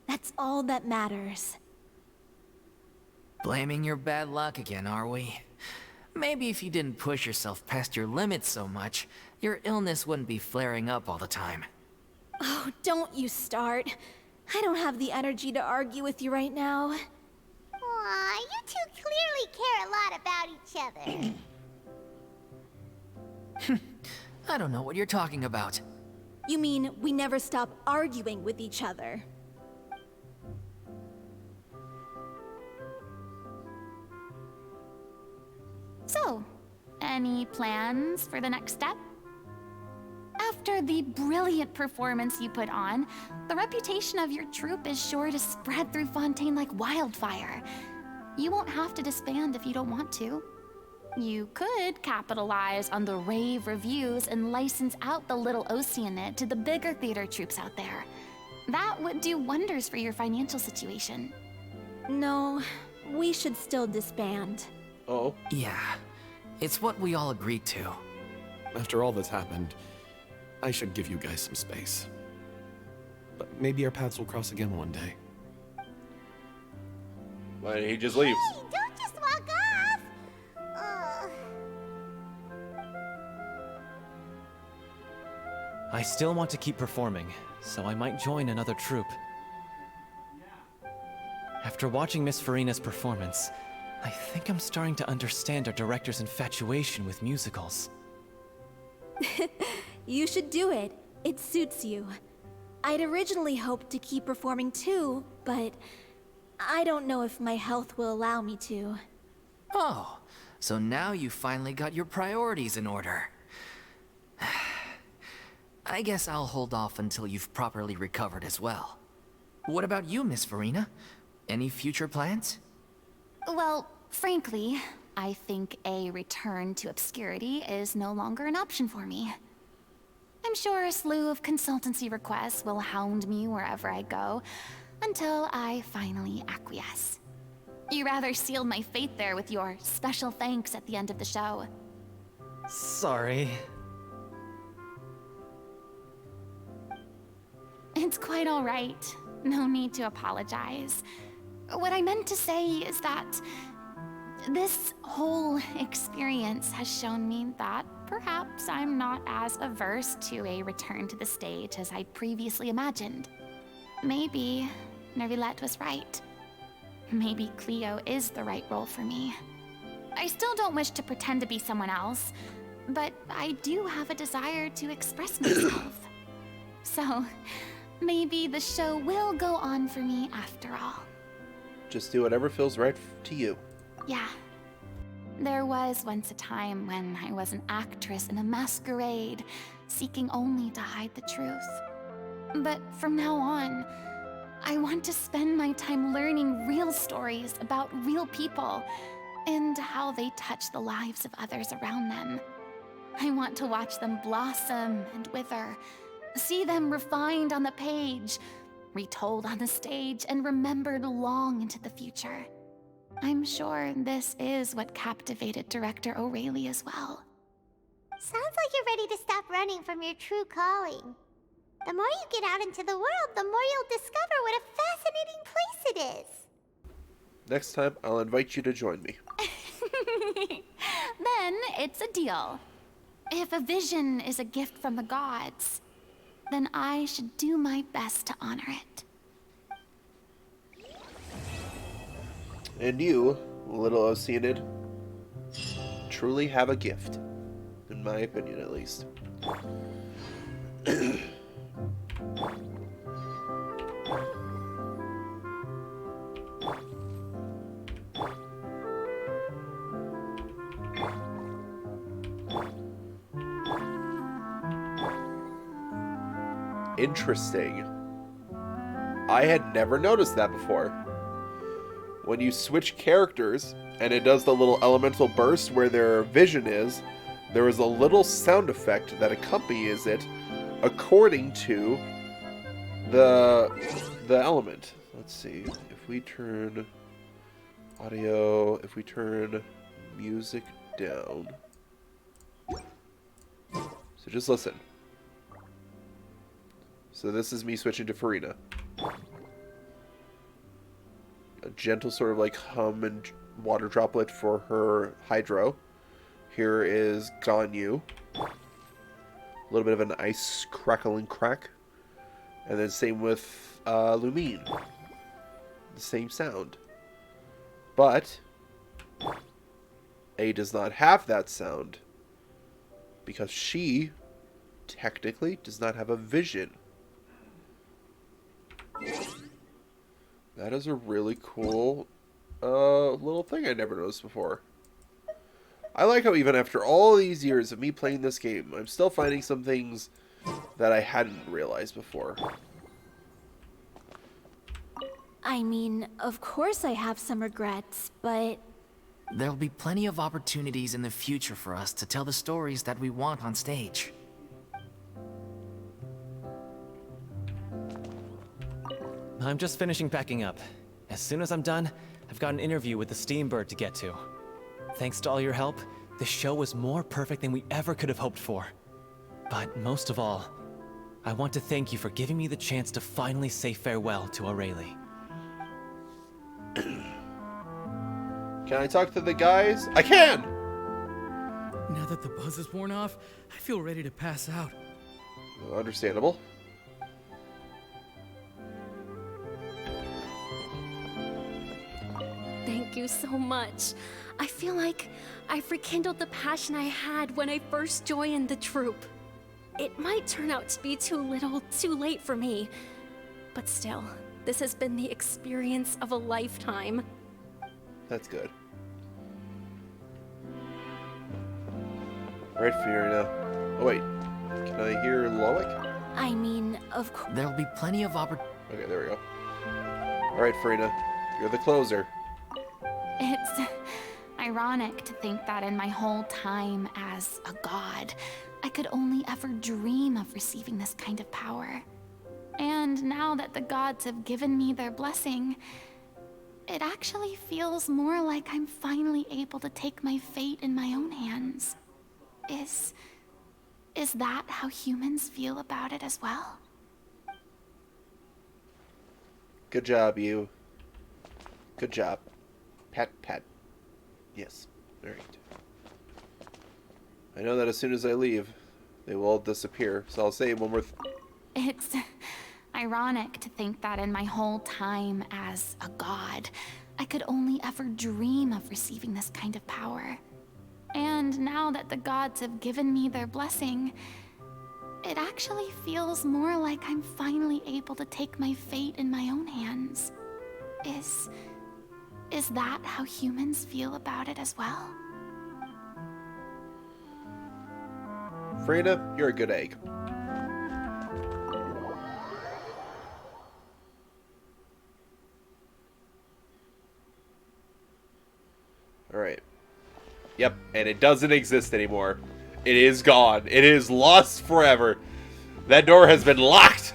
F: That's all that matters.
D: Blaming your bad luck again, are we? Maybe if you didn't push yourself past your limits so much, your illness wouldn't be flaring up all the time.
F: Oh, don't you start. I don't have the energy to argue with you right now.
C: Aw, you two clearly care a lot about each other.
D: I don't know what you're talking about.
F: You mean we never stop arguing with each other?
E: So, any plans for the next step? After the brilliant performance you put on, the reputation of your troupe is sure to spread through Fontaine like wildfire. You won't have to disband if you don't want to. You could capitalize on the rave reviews and license out the Little Oceanid to the bigger theater troupes out there. That would do wonders for your financial situation.
F: No, we should still disband.
J: Oh?
D: Yeah, it's what we all agreed to.
K: After all that's happened, I should give you guys some space. But maybe our paths will cross again one day.
J: Why did he just leave?
C: Hey, don't just walk off!
G: I still want to keep performing, so I might join another troupe. After watching Miss Furina's performance, I think I'm starting to understand our director's infatuation with musicals.
F: You should do it. It suits you. I'd originally hoped to keep performing too, but I don't know if my health will allow me to.
D: Oh, so now you finally got your priorities in order. I guess I'll hold off until you've properly recovered as well. What about you, Miss Furina? Any future plans?
E: Well, frankly, I think a return to obscurity is no longer an option for me. I'm sure a slew of consultancy requests will hound me wherever I go, until I finally acquiesce. You rather sealed my fate there with your special thanks at the end of the show.
G: Sorry.
E: It's quite all right. No need to apologize. What I meant to say is that This whole experience has shown me that perhaps I'm not as averse to a return to the stage as I'd previously imagined. Maybe Nervilette was right. Maybe Cleo is the right role for me. I still don't wish to pretend to be someone else, but I do have a desire to express myself. So, maybe the show will go on for me after all.
J: Just do whatever feels right to you.
E: Yeah. There was once a time when I was an actress in a masquerade, seeking only to hide the truth. But from now on, I want to spend my time learning real stories about real people and how they touch the lives of others around them. I want to watch them blossom and wither, see them refined on the page, retold on the stage, and remembered long into the future. I'm sure this is what captivated director O'Reilly as well.
C: Sounds like you're ready to stop running from your true calling. The more you get out into the world, the more you'll discover what a fascinating place it is.
J: Next time, I'll invite you to join me.
E: Then it's a deal. If a vision is a gift from the gods, then I should do my best to honor it.
J: And you, Little Oceanid, truly have a gift. In my opinion, at least. Interesting. I had never noticed that before. When you switch characters, and it does the little elemental burst where their vision is, there is a little sound effect that accompanies it according to the element. Let's see. If we turn audio, if we turn music down. So just listen. So this is me switching to Furina. A gentle sort of like hum and water droplet for her hydro. Here is Ganyu. A little bit of an ice crackling crack. And then same with Lumine. The same sound. But A does not have that sound because she technically does not have a vision. That is a really cool little thing I never noticed before. I like how even after all these years of me playing this game, I'm still finding some things that I hadn't realized before.
F: I mean, of course I have some regrets, but...
D: There'll be plenty of opportunities in the future for us to tell the stories that we want on stage.
G: I'm just finishing packing up. As soon as I'm done, I've got an interview with the Steambird to get to. Thanks to all your help, the show was more perfect than we ever could have hoped for. But most of all, I want to thank you for giving me the chance to finally say farewell to O'Reilly.
J: Can I talk to the guys? I can!
A: Now that the buzz is worn off, I feel ready to pass out.
J: Understandable.
T: Thank you so much. I feel like I've rekindled the passion I had when I first joined the troupe. It might turn out to be too little, too late for me. But still, this has been the experience of a lifetime.
J: That's good. Alright, Furina. Oh wait, can I hear Loic?
F: I mean, of course...
D: There'll be plenty of
J: Okay, there we go. Alright, Furina, you're the closer.
E: It's ironic to think that in my whole time as a god, I could only ever dream of receiving this kind of power. And now that the gods have given me their blessing, it actually feels more like I'm finally able to take my fate in my own hands. Is that how humans feel about it as well?
J: Good job, you. Good job. Pet, pet. Yes. All right. I know that as soon as I leave, they will all disappear. So I'll say one more.
E: It's ironic to think that in my whole time as a god, I could only ever dream of receiving this kind of power. And now that the gods have given me their blessing, it actually feels more like I'm finally able to take my fate in my own hands. Is that how humans feel about it as well?
J: Furina, you're a good egg. Alright. Yep, and it doesn't exist anymore. It is gone. It is lost forever. That door has been locked.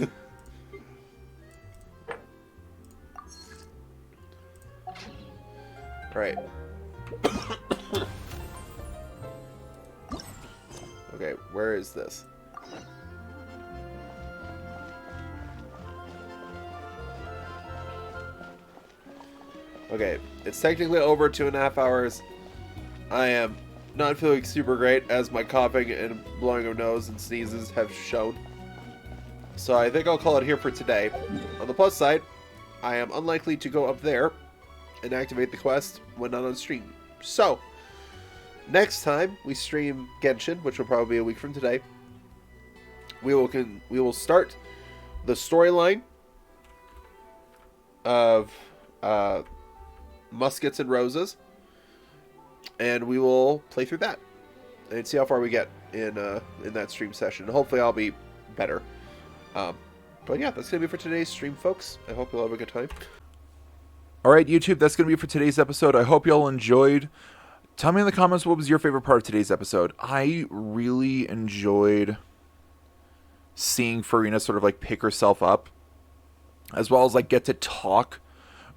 J: Alright. Okay, where is this? Okay, it's technically over 2.5 hours. I am not feeling super great as my coughing and blowing of nose and sneezes have shown. So I think I'll call it here for today. On the plus side, I am unlikely to go up there and activate the quest when not on stream. So, next time we stream Genshin, which will probably be a week from today, we will start the storyline of Muskets and Roses, and we will play through that and see how far we get in that stream session. Hopefully, I'll be better. But yeah, that's gonna be for today's stream, folks. I hope you'll have a good time. Alright, YouTube, that's going to be it for today's episode. I hope y'all enjoyed. Tell me in the comments what was your favorite part of today's episode. I really enjoyed seeing Furina sort of like pick herself up, as well as like get to talk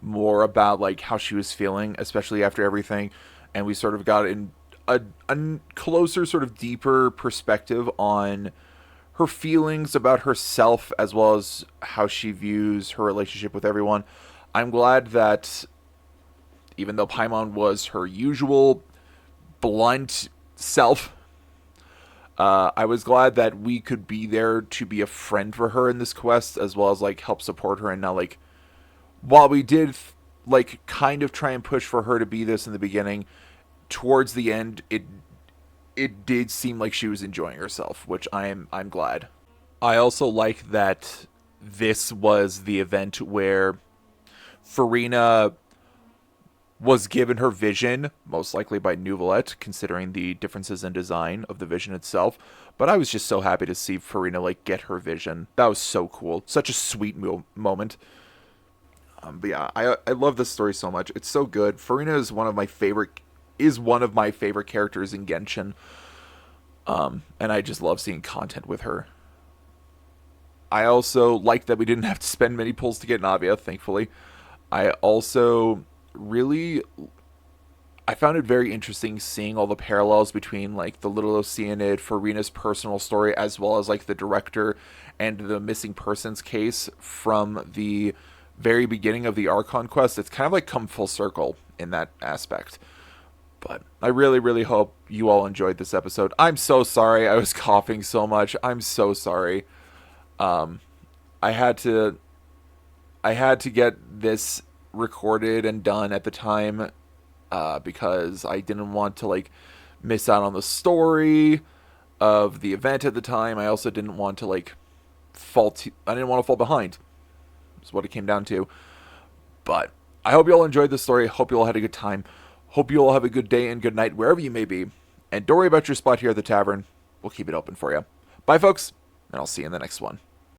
J: more about like how she was feeling, especially after everything. And we sort of got in a closer, sort of deeper perspective on her feelings about herself, as well as how she views her relationship with everyone. I'm glad that even though Paimon was her usual blunt self, I was glad that we could be there to be a friend for her in this quest, as well as like help support her. And now, like, while we did like kind of try and push for her to be this in the beginning, towards the end it did seem like she was enjoying herself, which I'm glad. I also like that this was the event where Furina was given her vision, most likely by Vaguelette, considering the differences in design of the vision itself. But I was just so happy to see Furina like get her vision. That was so cool. Such a sweet moment. But yeah, I love this story so much. It's so good. Furina is one of my favorite characters in Genshin. And I just love seeing content with her. I also like that we didn't have to spend many pulls to get Navia, thankfully. I also I found it very interesting seeing all the parallels between like the Little Oceanid, Furina's personal story, as well as like the director and the missing persons case from the very beginning of the Archon quest. It's kind of like come full circle in that aspect. But I really, really hope you all enjoyed this episode. I'm so sorry I was coughing so much. I'm so sorry. I had to get this recorded and done at the time because I didn't want to like miss out on the story of the event at the time. I also didn't want to like fall behind. That's what it came down to. But I hope you all enjoyed the story. Hope you all had a good time. Hope you all have a good day and good night wherever you may be. And don't worry about your spot here at the tavern. We'll keep it open for you. Bye, folks, and I'll see you in the next one.